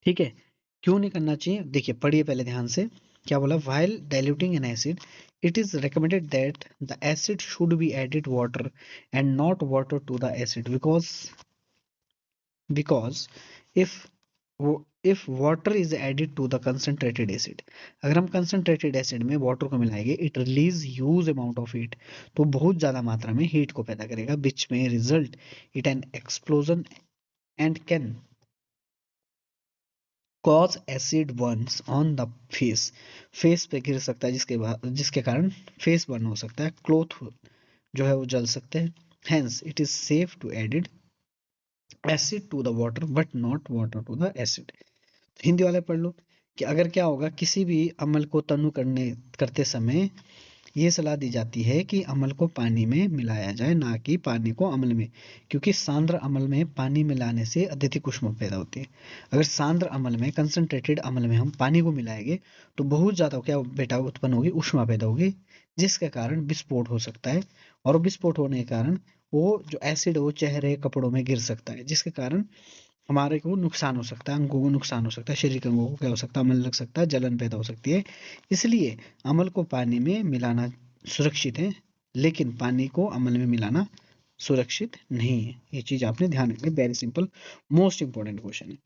ठीक है, क्यों नहीं करना चाहिए, देखिए पढ़िए पहले ध्यान से क्या बोला, while diluting N acid it is recommended that the acid should be added water and not water to the acid, because if if water is added to the concentrated acid, अगर हम concentrated acid में water को मिलाएंगे, it release huge amount of heat, तो बहुत ज्यादा मात्रा में heat को पैदा करेगा, which may result it an explosion and can cause acid burns on the face, face पे गिर सकता है, जिसके कारण फेस बर्न हो सकता है, क्लोथ जो है वो जल सकते हैं, hence it is safe to add acid to the water but not water to the acid। Hindi वाले पढ़ लो कि अगर क्या होगा, किसी भी अमल को तनु करते समय ये सलाह दी जाती है कि अमल को पानी में मिलाया जाए, ना कि पानी को अम्ल में, क्योंकि सांद्र अम्ल में पानी मिलाने से अत्यधिक ऊष्मा पैदा होती है। अगर सांद्र अम्ल में, कंसंट्रेटेड अम्ल में हम पानी को मिलाएंगे तो बहुत ज्यादा क्या बेटा उत्पन्न होगी, ऊष्मा पैदा होगी, जिसके कारण विस्फोट हो सकता है, और विस्फोट होने के कारण वो जो एसिड है वो चेहरे कपड़ों में गिर सकता है, जिसके कारण हमारे को नुकसान हो सकता है, अंगों को नुकसान हो सकता है, शरीर के अंगों को क्या हो सकता है, अमल लग सकता है, जलन पैदा हो सकती है। इसलिए अमल को पानी में मिलाना सुरक्षित है, लेकिन पानी को अमल में मिलाना सुरक्षित नहीं है। ये चीज आपने ध्यान रखनी, very simple, most important question है।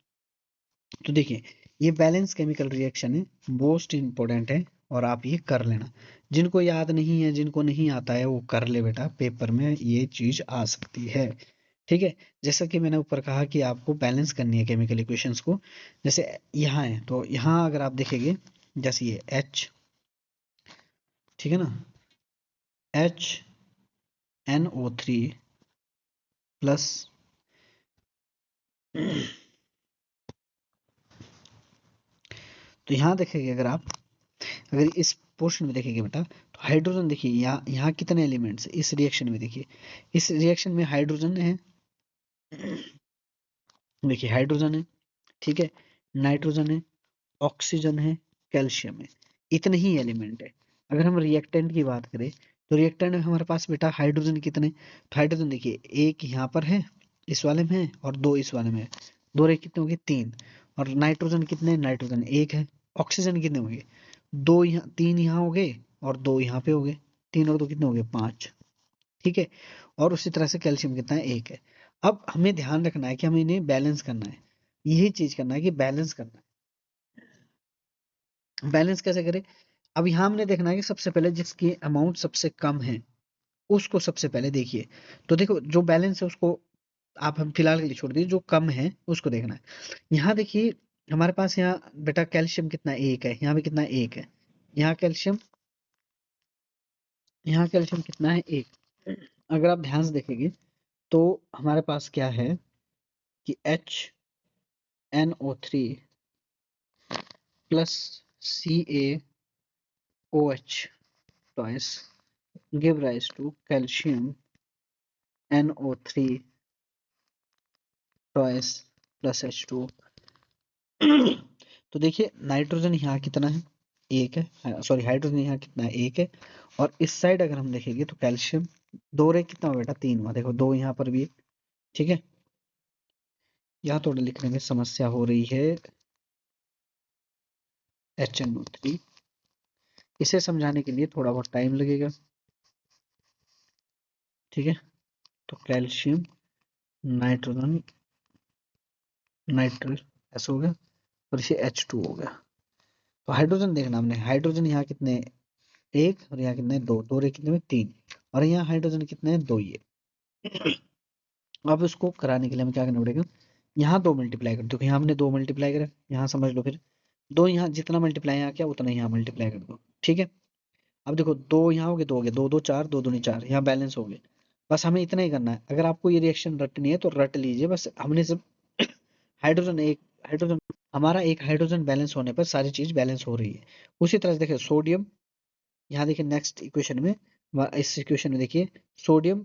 तो देखिए, ये बैलेंस केमिकल रिएक्शन है, मोस्ट इंपॉर्टेंट है, और आप ये कर लेना। जिनको याद नहीं है, जिनको नहीं आता है, वो कर ले बेटा, पेपर में ये चीज आ सकती है। ठीक है, जैसा कि मैंने ऊपर कहा कि आपको बैलेंस करनी है केमिकल इक्वेशंस को। जैसे यहाँ है, तो यहाँ अगर आप देखेंगे, जैसे ये H, ठीक है ना, HNO3 प्लस तो यहाँ देखेंगे, अगर इस पोर्शन में देखेंगे बेटा, तो हाइड्रोजन देखिए, यहाँ कितने एलिमेंट्स इस रिएक्शन में, देखिए इस रिएक्शन में हाइड्रोजन है, देखिए हाइड्रोजन है, ठीक है, नाइट्रोजन है, ऑक्सीजन है, कैल्शियम है, इतने ही एलिमेंट है। अगर हम रिएक्टेंट की बात करें, तो रिएक्टेंट में हमारे पास बेटा हाइड्रोजन कितने, तो हाइड्रोजन देखिए एक यहाँ पर है, इस वाले में है, और दो इस वाले में है, दो रे कितने हो गए, तीन। और नाइट्रोजन कितने, नाइट्रोजन एक है। ऑक्सीजन कितने हो गए, दो यहाँ, तीन यहाँ हो गए, और दो यहाँ पे हो गए, तीन और दो कितने हो गए, पांच। ठीक है, और उसी तरह से कैल्शियम कितना है, एक है। अब हमें ध्यान रखना है कि हमें इन्हें बैलेंस करना है, यही चीज करना है कि बैलेंस करना है। बैलेंस कैसे करें, अब यहाँ हमने देखना है कि सबसे पहले जिसकी अमाउंट सबसे कम है उसको सबसे पहले देखिए। तो देखो, जो बैलेंस है उसको आप हम फिलहाल के लिए छोड़ दीजिए, जो कम है उसको देखना है। यहाँ देखिए, हमारे पास यहाँ बेटा कैल्शियम कितना, एक है, यहाँ भी कितना, एक है, यहाँ कैल्शियम, यहाँ कैल्शियम कितना है, एक। अगर आप ध्यान से देखेंगे तो हमारे पास क्या है कि HNO3 plus CaOH twice give rise to calcium NO3 twice plus H2। तो देखिए, नाइट्रोजन यहाँ कितना है, एक है, सॉरी हाइड्रोजन यहाँ कितना है, एक है, और इस साइड अगर हम देखेंगे तो कैल्शियम दो रे कितना हुआ बेटा, तीन हुआ, देखो दो यहाँ पर भी है। ठीक है, यहाँ थोड़ा लिखने में समस्या हो रही है, HNO3, इसे समझाने के लिए थोड़ा बहुत टाइम लगेगा। ठीक है, तो कैल्शियम नाइट्रोजन नाइट्रल ऐसा हो गया, और इसे H2 हो गया। तो हाइड्रोजन देखना हमने, हाइड्रोजन यहाँ कितने, एक, और यहाँ कितने, दो, दो रे कितने में, तीन, और यहाँ हाइड्रोजन कितने हैं, दो ही है। अब इसको कराने के लिए हमें क्या करना पड़ेगा, यहाँ दो मल्टीप्लाई कर दो, यहाँ हमने दो मल्टीप्लाई करा, यहाँ समझ लो, फिर दो यहाँ जितना मल्टीप्लाई यहाँ किया उतना यहाँ मल्टीप्लाई कर दो। ठीक है, अब देखो दो यहाँ हो गए, दो हो गए, दो दो चार, दो दूनी चार, यहाँ बैलेंस हो गए। बस हमें इतना ही करना है, अगर आपको ये रिएक्शन रटनी है तो रट लीजिए, बस हमने सब हाइड्रोजन एक, हाइड्रोजन हमारा एक हाइड्रोजन बैलेंस होने पर सारी चीज बैलेंस हो रही है। उसी तरह से देखिए सोडियम, यहाँ देखिए नेक्स्ट इक्वेशन में, इस इक्वेशन में देखिए सोडियम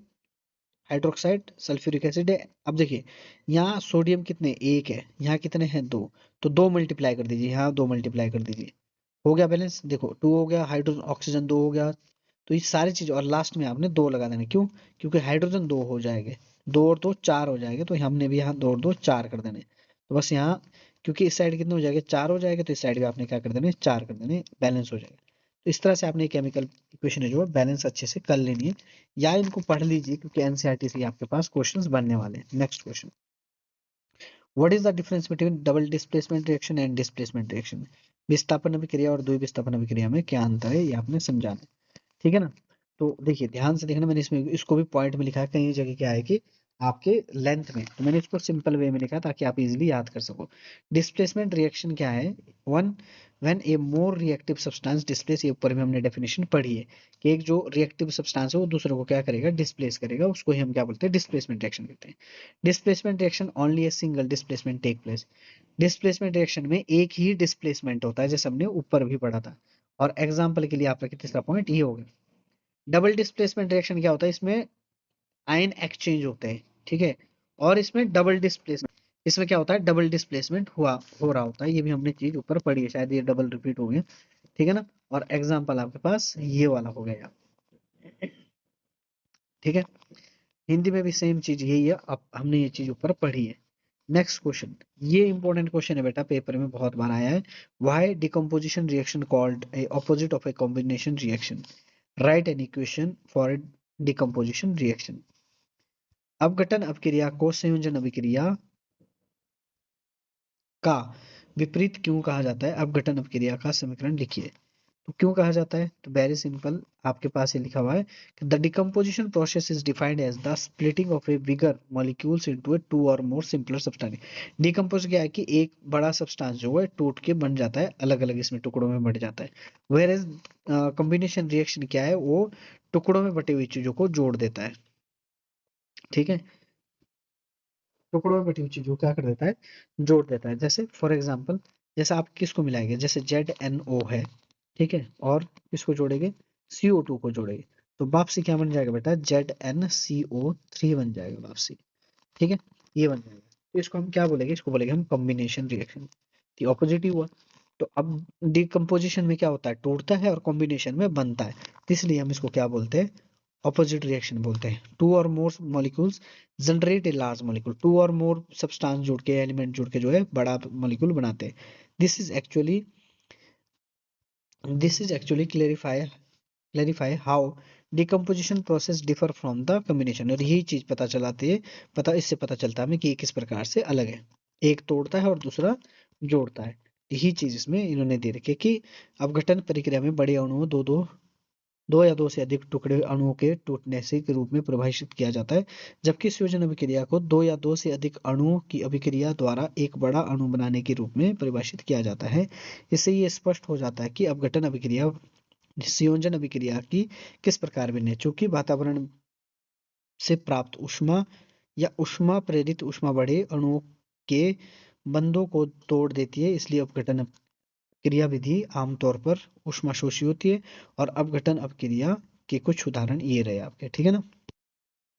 हाइड्रोक्साइड सल्फ्यूरिक एसिड है। अब देखिए, यहाँ सोडियम कितने, एक है, यहाँ कितने हैं, दो, तो दो मल्टीप्लाई कर दीजिए, यहाँ दो मल्टीप्लाई कर दीजिए, हो गया बैलेंस, देखो टू हो गया, हाइड्रोजन ऑक्सीजन दो हो गया। तो ये सारी चीज, और लास्ट में आपने दो लगा देना, क्यों, क्योंकि हाइड्रोजन दो हो जाएंगे, दो और दो चार हो जाएंगे, तो हमने भी यहाँ दो और दो चार कर देने। तो बस यहाँ, क्योंकि इस साइड कितने हो जाएंगे, चार हो जाएंगे, तो इस साइड भी आपने क्या कर देने, चार कर देने, बैलेंस हो जाएगा। इस तरह से आपने केमिकल इक्वेशन जो है बैलेंस अच्छे से कर लेनी है, या इनको पढ़ लीजिए क्योंकि एनसीईआरटी से आपके पास क्वेश्चंस बनने वाले हैं। Next question, what is the difference between double displacement reaction and displacement reaction? विस्थापन अभिक्रिया और द्विविस्थापन अभिक्रिया में क्या अंतर है, ये आपने समझाना है, ठीक है ना। तो देखिए ध्यान से देखना, मैंने इसमें इसको भी पॉइंट में लिखा है, कई जगह क्या है कि आपके लेंथ में, तो मैंने इसको सिंपल वे में लिखा ताकि आप इजीली याद कर सको। डिस्प्लेसमेंट रिएक्शन क्या है? One, when A more reactive substance displace, ये ऊपर में हमने डेफिनेशन पढ़ी है कि एक जो रिएक्टिव सब्सटेंस है वो दूसरे को क्या करेगा, डिस्प्लेस करेगा, उसको ही हम क्या बोलते हैं, डिस्प्लेसमेंट रिएक्शन कहते हैं। Displacement reaction only a single displacement take place, displacement reaction में एक ही डिस्प्लेसमेंट होता है, जैसे हमने ऊपर भी पढ़ा था। और एग्जाम्पल के लिए आपका तीसरा पॉइंट ये हो गया। डबल डिस्प्लेसमेंट रिएक्शन क्या होता है, इसमें आयन एक्सचेंज होते हैं, ठीक है। और इसमें डबल डिस्प्लेसमेंट, इसमें क्या होता है, डबल डिस्प्लेसमेंट हो रहा होता है, ये भी हमने चीज ऊपर पढ़ी है, शायद ये डबल रिपीट हो गया, ठीक है ना। और एग्जाम्पल आपके पास ये वाला हो गया, ठीक है। हिंदी में भी सेम चीज यही है, अब हमने ये चीज ऊपर पढ़ी है। नेक्स्ट क्वेश्चन, ये इंपॉर्टेंट क्वेश्चन है बेटा, पेपर में बहुत बार आया है। Why decomposition reaction called a opposite of a combination reaction? Right an equation for a decomposition reaction. अपघटन अपक्रिया को संयोजन अभिक्रिया का विपरीत क्यों कहा जाता है? अपघटन अपक्रिया का समीकरण लिखिए। तो क्यों कहा जाता है, तो वेरी सिंपल, आपके पास ये लिखा हुआ है कि the decomposition process is defined as the splitting of a bigger molecules into a two और मोर सिंपलर सब्सटेंस। डिकम्पोज क्या है कि एक बड़ा सब्सटेंस जो है टूट के बन जाता है, अलग अलग इसमें टुकड़ों में बट जाता है। वेयर एज कॉम्बिनेशन रिएक्शन क्या है, वो टुकड़ों में बटी हुई चीजों को जोड़ देता है, ठीक है। टुकड़ों में बटी हुई चीजों को क्या कर देता है, जोड़ देता है। जैसे फॉर एग्जाम्पल, जैसे आप किसको मिलाएंगे, जैसे ZnO है, ठीक है, और किसको जोड़ेंगे, CO2 को जोड़ेंगे, तो वापसी क्या बन जाएगा बेटा, ZnCO3 बन जाएगा वापसी, ठीक है, ये बन जाएगा। तो इसको हम क्या बोलेंगे, इसको बोलेंगे हम कॉम्बिनेशन रिएक्शन, तो ऑपोजिट ही हुआ। तो अब डिकम्पोजिशन में क्या होता है, टूटता है, और कॉम्बिनेशन में बनता है, तो इसलिए हम इसको क्या बोलते हैं, ऑपोजिट रिएक्शन बोलते हैं। टू और more molecules generate a large molecule, two और मोर सब्सटेंस जुड़ के, एलिमेंट जुड़ के जो है बड़ा मॉलिक्यूल बनाते हैं। This is actually clarify how decomposition process differ from the combination. और यही चीज पता चलाती है, इससे पता चलता है हमें कि ये किस प्रकार से अलग है, एक तोड़ता है और दूसरा जोड़ता है। यही चीज इसमें इन्होंने दे रखी है कि अपघटन प्रक्रिया में बड़े अणुओं दो या दो से अधिक टुकड़े अणुओं के टूटने से के रूप में परिभाषित किया जाता है, जबकि संयोजन अभिक्रिया को दो या दो से अधिक अणुओं की अभिक्रिया द्वारा एक बड़ा अणु बनाने के रूप में परिभाषित किया जाता है। इससे ये स्पष्ट हो जाता है कि अपघटन अभिक्रिया संयोजन अभिक्रिया की किस प्रकार भिन्न है, चूंकि वातावरण से प्राप्त ऊष्मा या ऊष्मा प्रेरित ऊष्मा बड़े अणुओं के बंधों को तोड़ देती है, इसलिए अपघटन क्रिया विधि आमतौर पर ऊष्माशोषी होती है। और अपघटन अपक्रिया के कुछ उदाहरण ये रहे आपके, ठीक है ना।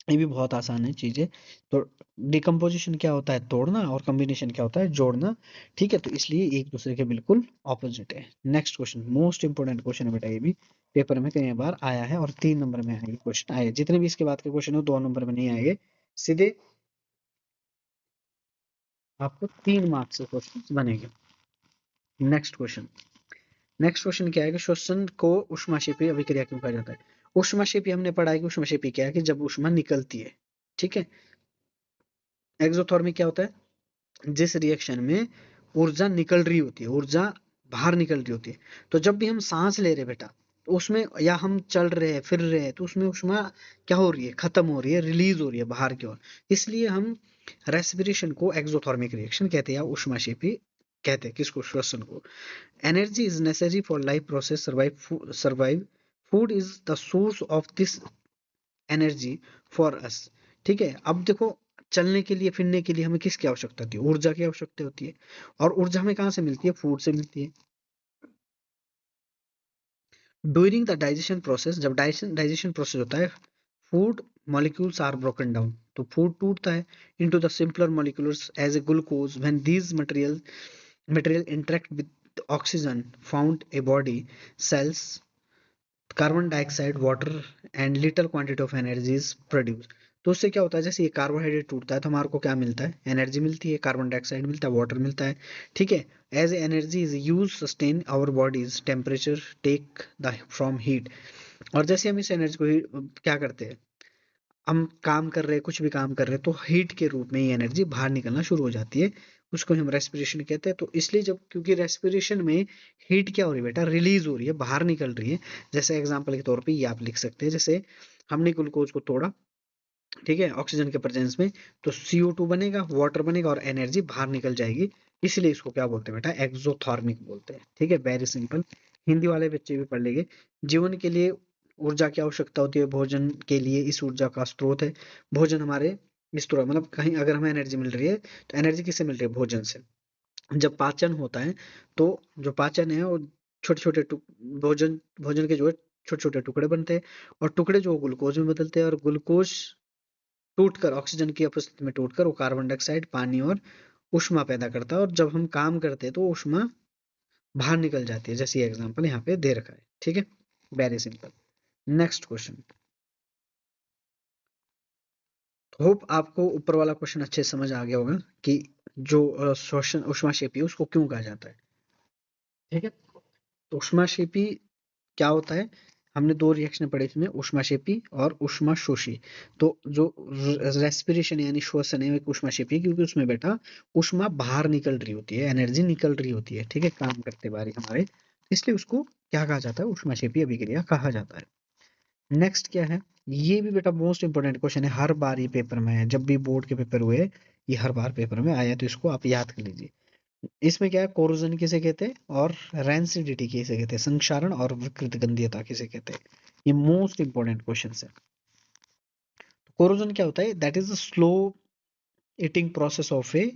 ये भी बहुत आसान है चीजें। तो डिकम्पोजिशन क्या होता है, तोड़ना, और कॉम्बिनेशन क्या होता है, जोड़ना, ठीक है। तो इसलिए एक दूसरे के बिल्कुल ऑपोजिट है। Next question, most important question है बेटा, ये भी पेपर में कई बार आया है, और 3 नंबर में आएंगे क्वेश्चन, आए जितने भी इसके बाद के क्वेश्चन है 2 नंबर में नहीं आएंगे, सीधे आपको 3 मार्क्स से क्वेश्चन बनेंगे। नेक्स्ट क्वेश्चन क्या है कि श्वसन को ऊष्माक्षेपी अभिक्रिया क्यों कहा जाता है? ऊष्माक्षेपी हमने पढ़ा है कि ऊष्माक्षेपी क्या है कि जब ऊष्मा निकलती है, ठीक है। एक्सोथर्मिक क्या होता है, जिस रिएक्शन में ऊर्जा निकल रही होती है, ऊर्जा बाहर निकल रही होती है। तो जब भी हम सांस ले रहे बेटा, तो उसमें, या हम चल रहे हैं, फिर रहे हैं, तो उसमें ऊष्मा क्या हो रही है, खत्म हो रही है, रिलीज हो रही है बाहर की ओर। इसलिए हम रेस्पिरेशन को एक्सोथर्मिक रिएक्शन कहते हैं, या ऊष्माक्षेपी कहते हैं किसको, श्वसन को। Energy is necessary for life process survive, food is the source of this energy for us, ठीक है। अब देखो, चलने के लिए, फिरने के लिए हमें किसकी आवश्यकता होती है, ऊर्जा की आवश्यकता होती है। और ऊर्जा हमें कहाँ से मिलती है, फूड से मिलती है। ड्यूरिंग द डाइजेशन प्रोसेस, जब डाइजेशन प्रोसेस होता है, food molecules are broken down, तो फूड टूटता है into the simpler molecules as a glucose. When these material interact with oxygen found a body cells, carbon dioxide, water and little quantity of energy is produced। तो उससे क्या होता है, जैसे ये कार्बोहाइड्रेट टूटता है तो हमारे को क्या मिलता है, एनर्जी मिलती है, कार्बन डाइऑक्साइड मिलता है, वाटर मिलता है, ठीक है। As energy is use sustain our body's temperature take the from heat. और जैसे हम इस एनर्जी को क्या करते हैं, हम काम कर रहे हैं, कुछ भी काम कर रहे हैं, तो हीट के रूप में ये एनर्जी बाहर निकलना शुरू हो जाती है, उसको हम रेस्पिरेशन कहते हैं। तो इसलिए जब, क्योंकि रेस्पिरेशन में हीट क्या हो रही है बेटा, रिलीज हो रही है, बाहर निकल रही है। जैसे एग्जांपल के तौर पे ये आप लिख सकते हैं, जैसे हमने ग्लूकोज को तोड़ा, ठीक है, ऑक्सीजन के प्रेजेंस में, तो CO2 बनेगा, वाटर बनेगा और एनर्जी बाहर निकल जाएगी। इसलिए इसको क्या बोलते हैं बेटा, एक्सोथर्मिक बोलते हैं, ठीक है, वेरी सिंपल। हिंदी वाले बच्चे भी पढ़ लेंगे। जीवन के लिए ऊर्जा की आवश्यकता होती है, भोजन के लिए इस ऊर्जा का स्रोत है। भोजन हमारे इस तरह, मतलब कहीं अगर हमें एनर्जी मिल रही है तो एनर्जी किससे मिल रही है, भोजन से। जब पाचन होता है तो जो पाचन है वो छोटे छोटे भोजन भोजन के जो है छोटे छोटे टुकड़े बनते हैं, और टुकड़े जो ग्लूकोज में बदलते हैं, और ग्लूकोज टूटकर ऑक्सीजन की उपस्थिति में टूटकर वो कार्बन डाइऑक्साइड, पानी और ऊष्मा पैदा करता है, और जब हम काम करते हैं तो ऊष्मा बाहर निकल जाती है, जैसे ये एग्जांपल यहाँ पे दे रखा है, ठीक है, very simple. Next question. Hope आपको ऊपर वाला क्वेश्चन अच्छे से समझ आ गया होगा कि जो शोषण ऊष्माक्षेपी है उसको क्यों कहा जाता है, ठीक है। तो ऊष्माक्षेपी क्या होता है, हमने दो रिएक्शन पढ़े इसमें, ऊष्माक्षेपी और ऊष्माशोषी। तो जो रेस्पिरेशन यानी श्वसन है, वो एक ऊष्माक्षेपी है, क्योंकि उसमें बेटा ऊष्मा बाहर निकल रही होती है, एनर्जी निकल रही होती है, ठीक है, काम करते बारी हमारे, इसलिए उसको क्या कहा जाता है, ऊष्माक्षेपी अभिक्रिया कहा जाता है। नेक्स्ट क्या है, ये भी बेटा मोस्ट इंपोर्टेंट क्वेश्चन है, हर बार ये पेपर में है, जब भी बोर्ड के पेपर हुए ये हर बार पेपर में आया, तो इसको आप याद कर लीजिए। इसमें क्या है, कोरोजन किसे कहते हैं और रैंसिडिटी किसे कहते हैं, संक्षारण और विकृत गंधीयता किसे कहते हैं, ये मोस्ट इंपोर्टेंट क्वेश्चन है। कोरोजन क्या होता है, that is the slow eating process of A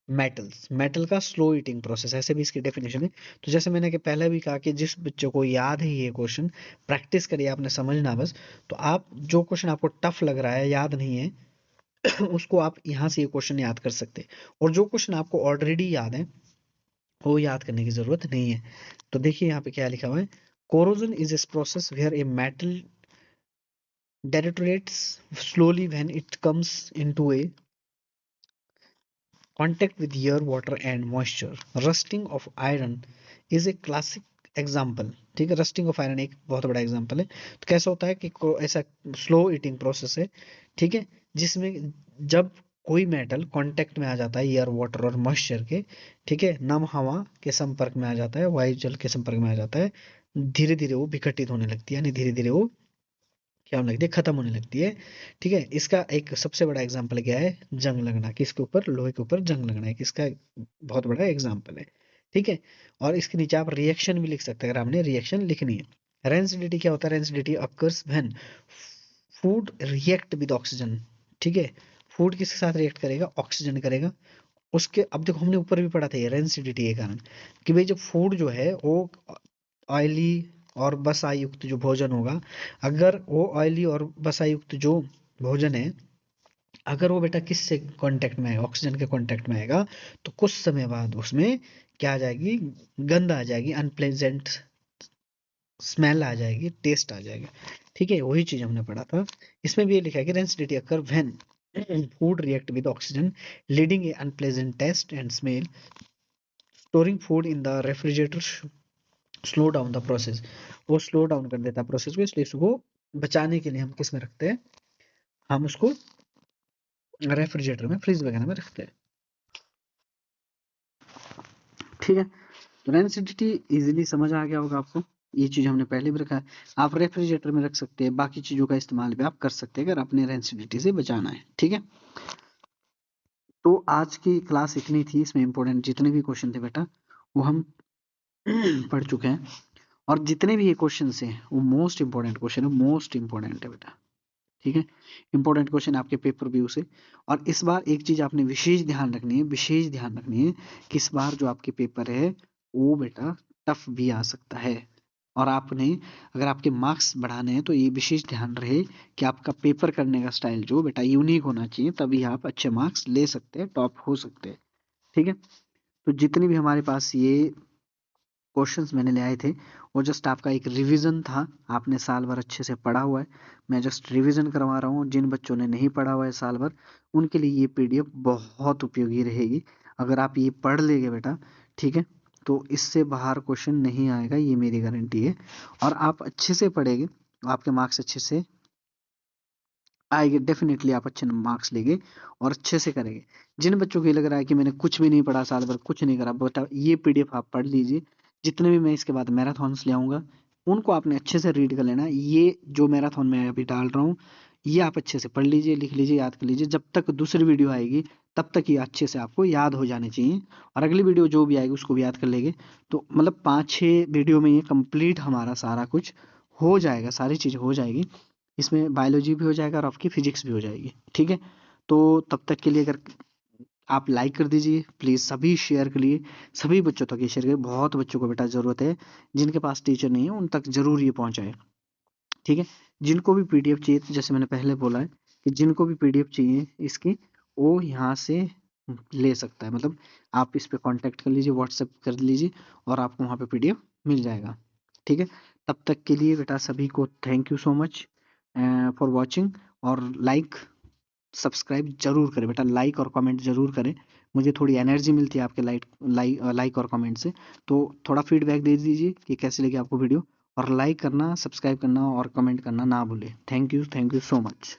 metals, metal का स्लो ईटिंग प्रोसेस, ऐसे भी इसकी डेफिनेशन है। तो जैसे मैंने कि पहले भी कहा कि जिस बच्चों को याद है ये क्वेश्चन, प्रैक्टिस करिए, आपने समझना बस। तो आप जो क्वेश्चन आपको टफ लग रहा है, याद नहीं है उसको आप यहाँ से ये क्वेश्चन याद कर सकते हैं, और जो क्वेश्चन आपको ऑलरेडी याद है वो याद करने की जरूरत नहीं है। तो देखिए यहाँ पे क्या लिखा हुआ है, corrosion is is process where a metal deteriorates slowly when it comes into a contact with air, water and moisture. Rusting of iron is a classic example, ठीक है, रस्टिंग ऑफ आयरन एक बहुत बड़ा एग्जाम्पल है। तो कैसा होता है कि ऐसा स्लो ईटिंग प्रोसेस है, ठीक है, जिसमें जब कोई मेटल कांटेक्ट में आ जाता है एयर, वाटर और मॉइस्चर के, ठीक है, नम हवा के संपर्क में आ जाता है, वायु जल के संपर्क में आ जाता है, धीरे धीरे वो विघटित होने लगती है, यानी धीरे धीरे वो क्या होने लगती है, खत्म होने लगती है, ठीक है। इसका एक सबसे बड़ा एग्जाम्पल क्या है, जंग लगना, किसके ऊपर, लोहे के ऊपर जंग लगना है, किसका बहुत बड़ा एग्जाम्पल है, ठीक है। और इसके नीचे आप रिएक्शन भी लिख सकते हैं अगर आपने रिएक्शन लिखनी है। रेंसिडिटी क्या होता है, rancidity occurs when food react with oxygen, ठीक है, फूड किसके साथ रिएक्ट करेगा, ऑक्सीजन करेगा। उसके अब देखो हमने ऊपर भी पढ़ा था ये रेंसिडिटी के कारण, कि भाई जब फूड जो है वो ऑयली और वसा युक्त जो भोजन होगा, अगर वो ऑयली और वसा युक्त जो भोजन है, अगर वो बेटा किससे कांटेक्ट में आएगा, ऑक्सीजन के कांटेक्ट में आएगा, तो कुछ समय बाद उसमें क्या आ जाएगी, गंध आ जाएगी, अनप्लेजेंट स्मेल आ जाएगी, टेस्ट आ जाएगा, ठीक है, वही चीज हमने पढ़ा था। इसमें भी ये लिखा है कि rancidity occur when food react with oxygen leading a unpleasant taste and smell, storing food in the refrigerator slow down the process, वो स्लो डाउन कर देता है प्रोसेस को, इसलिए उसको बचाने के लिए हम किस में रखते हैं, हम उसको रेफ्रिजरेटर में, फ्रिज वगैरह में रखते हैं, ठीक है। तो रेंसिडिटी इजीली समझ आ गया होगा आपको, ये चीज हमने पहले भी रखा है। आप रेफ्रिजरेटर में रख सकते हैं, बाकी चीजों का इस्तेमाल भी आप कर सकते हैं अगर अपने रेंसिडिटी से बचाना है, ठीक है। तो आज की क्लास इतनी थी, इसमें इंपॉर्टेंट जितने भी क्वेश्चन थे बेटा वो हम पढ़ चुके हैं, और जितने भी ये क्वेश्चन हैं वो मोस्ट इंपॉर्टेंट क्वेश्चन है, मोस्ट इंपॉर्टेंट है बेटा, ठीक है, इंपॉर्टेंट क्वेश्चन आपके पेपर व्यू से। और इस बार एक चीज आपने विशेष ध्यान रखनी है, विशेष ध्यान रखनी है कि इस बार जो आपके पेपर है वो बेटा टफ भी आ सकता है, और आपने अगर आपके मार्क्स बढ़ाने हैं तो ये विशेष ध्यान रहे कि आपका पेपर करने का स्टाइल जो बेटा यूनिक होना चाहिए, तभी आप अच्छे मार्क्स ले सकते हैं, टॉप हो सकते हैं, ठीक है। तो जितने भी हमारे पास ये क्वेश्चंस मैंने ले आए थे, वो जस्ट आपका एक रिवीजन था। आपने साल भर अच्छे से पढ़ा हुआ है, मैं जस्ट रिवीजन करवा रहा हूँ। जिन बच्चों ने नहीं पढ़ा हुआ है साल भर, उनके लिए ये पीडीएफ बहुत उपयोगी रहेगी। अगर आप ये पढ़ लेंगे बेटा, ठीक है, तो इससे बाहर क्वेश्चन नहीं आएगा, ये मेरी गारंटी है। और आप अच्छे से पढ़ेंगे, आपके मार्क्स अच्छे से आएंगे, डेफिनेटली आप अच्छे मार्क्स लेंगे और अच्छे से करेंगे। जिन बच्चों को ये लग रहा है कि मैंने कुछ भी नहीं पढ़ा साल भर, कुछ नहीं करा, बेटा ये पीडीएफ आप पढ़ लीजिए। जितने भी मैं इसके बाद मैराथन्स ले आऊंगा, उनको आपने अच्छे से रीड कर लेना है। ये जो मैराथन मैं अभी डाल रहा हूँ, ये आप अच्छे से पढ़ लीजिए, लिख लीजिए, याद कर लीजिए। जब तक दूसरी वीडियो आएगी, तब तक ये अच्छे से आपको याद हो जाने चाहिए। और अगली वीडियो जो भी आएगी उसको भी याद कर लेंगे, तो मतलब 5-6 वीडियो में ये कंप्लीट हमारा सारा कुछ हो जाएगा, सारी चीज़ हो जाएगी। इसमें बायोलॉजी भी हो जाएगा और आपकी फिजिक्स भी हो जाएगी, ठीक है। तो तब तक के लिए अगर आप लाइक कर दीजिए प्लीज़, सभी शेयर करिए, सभी बच्चों तक ये शेयर करिए। बहुत बच्चों को बेटा ज़रूरत है, जिनके पास टीचर नहीं है उन तक ज़रूर ये पहुंचाए, ठीक है। जिनको भी पीडीएफ चाहिए, तो जैसे मैंने पहले बोला है कि जिनको भी पीडीएफ चाहिए इसकी, वो यहाँ से ले सकता है। मतलब आप इस पे कांटेक्ट कर लीजिए, व्हाट्सएप कर लीजिए, और आपको वहाँ पे पीडीएफ मिल जाएगा, ठीक है। तब तक के लिए बेटा सभी को thank you so much for watching. और लाइक सब्सक्राइब जरूर करें बेटा, लाइक और कमेंट जरूर करें। मुझे थोड़ी एनर्जी मिलती है आपके लाइक और कमेंट से। तो थोड़ा फीडबैक दे दीजिए कि कैसे लगी आपको वीडियो, और लाइक करना, सब्सक्राइब करना और कमेंट करना ना भूलें। Thank you so much.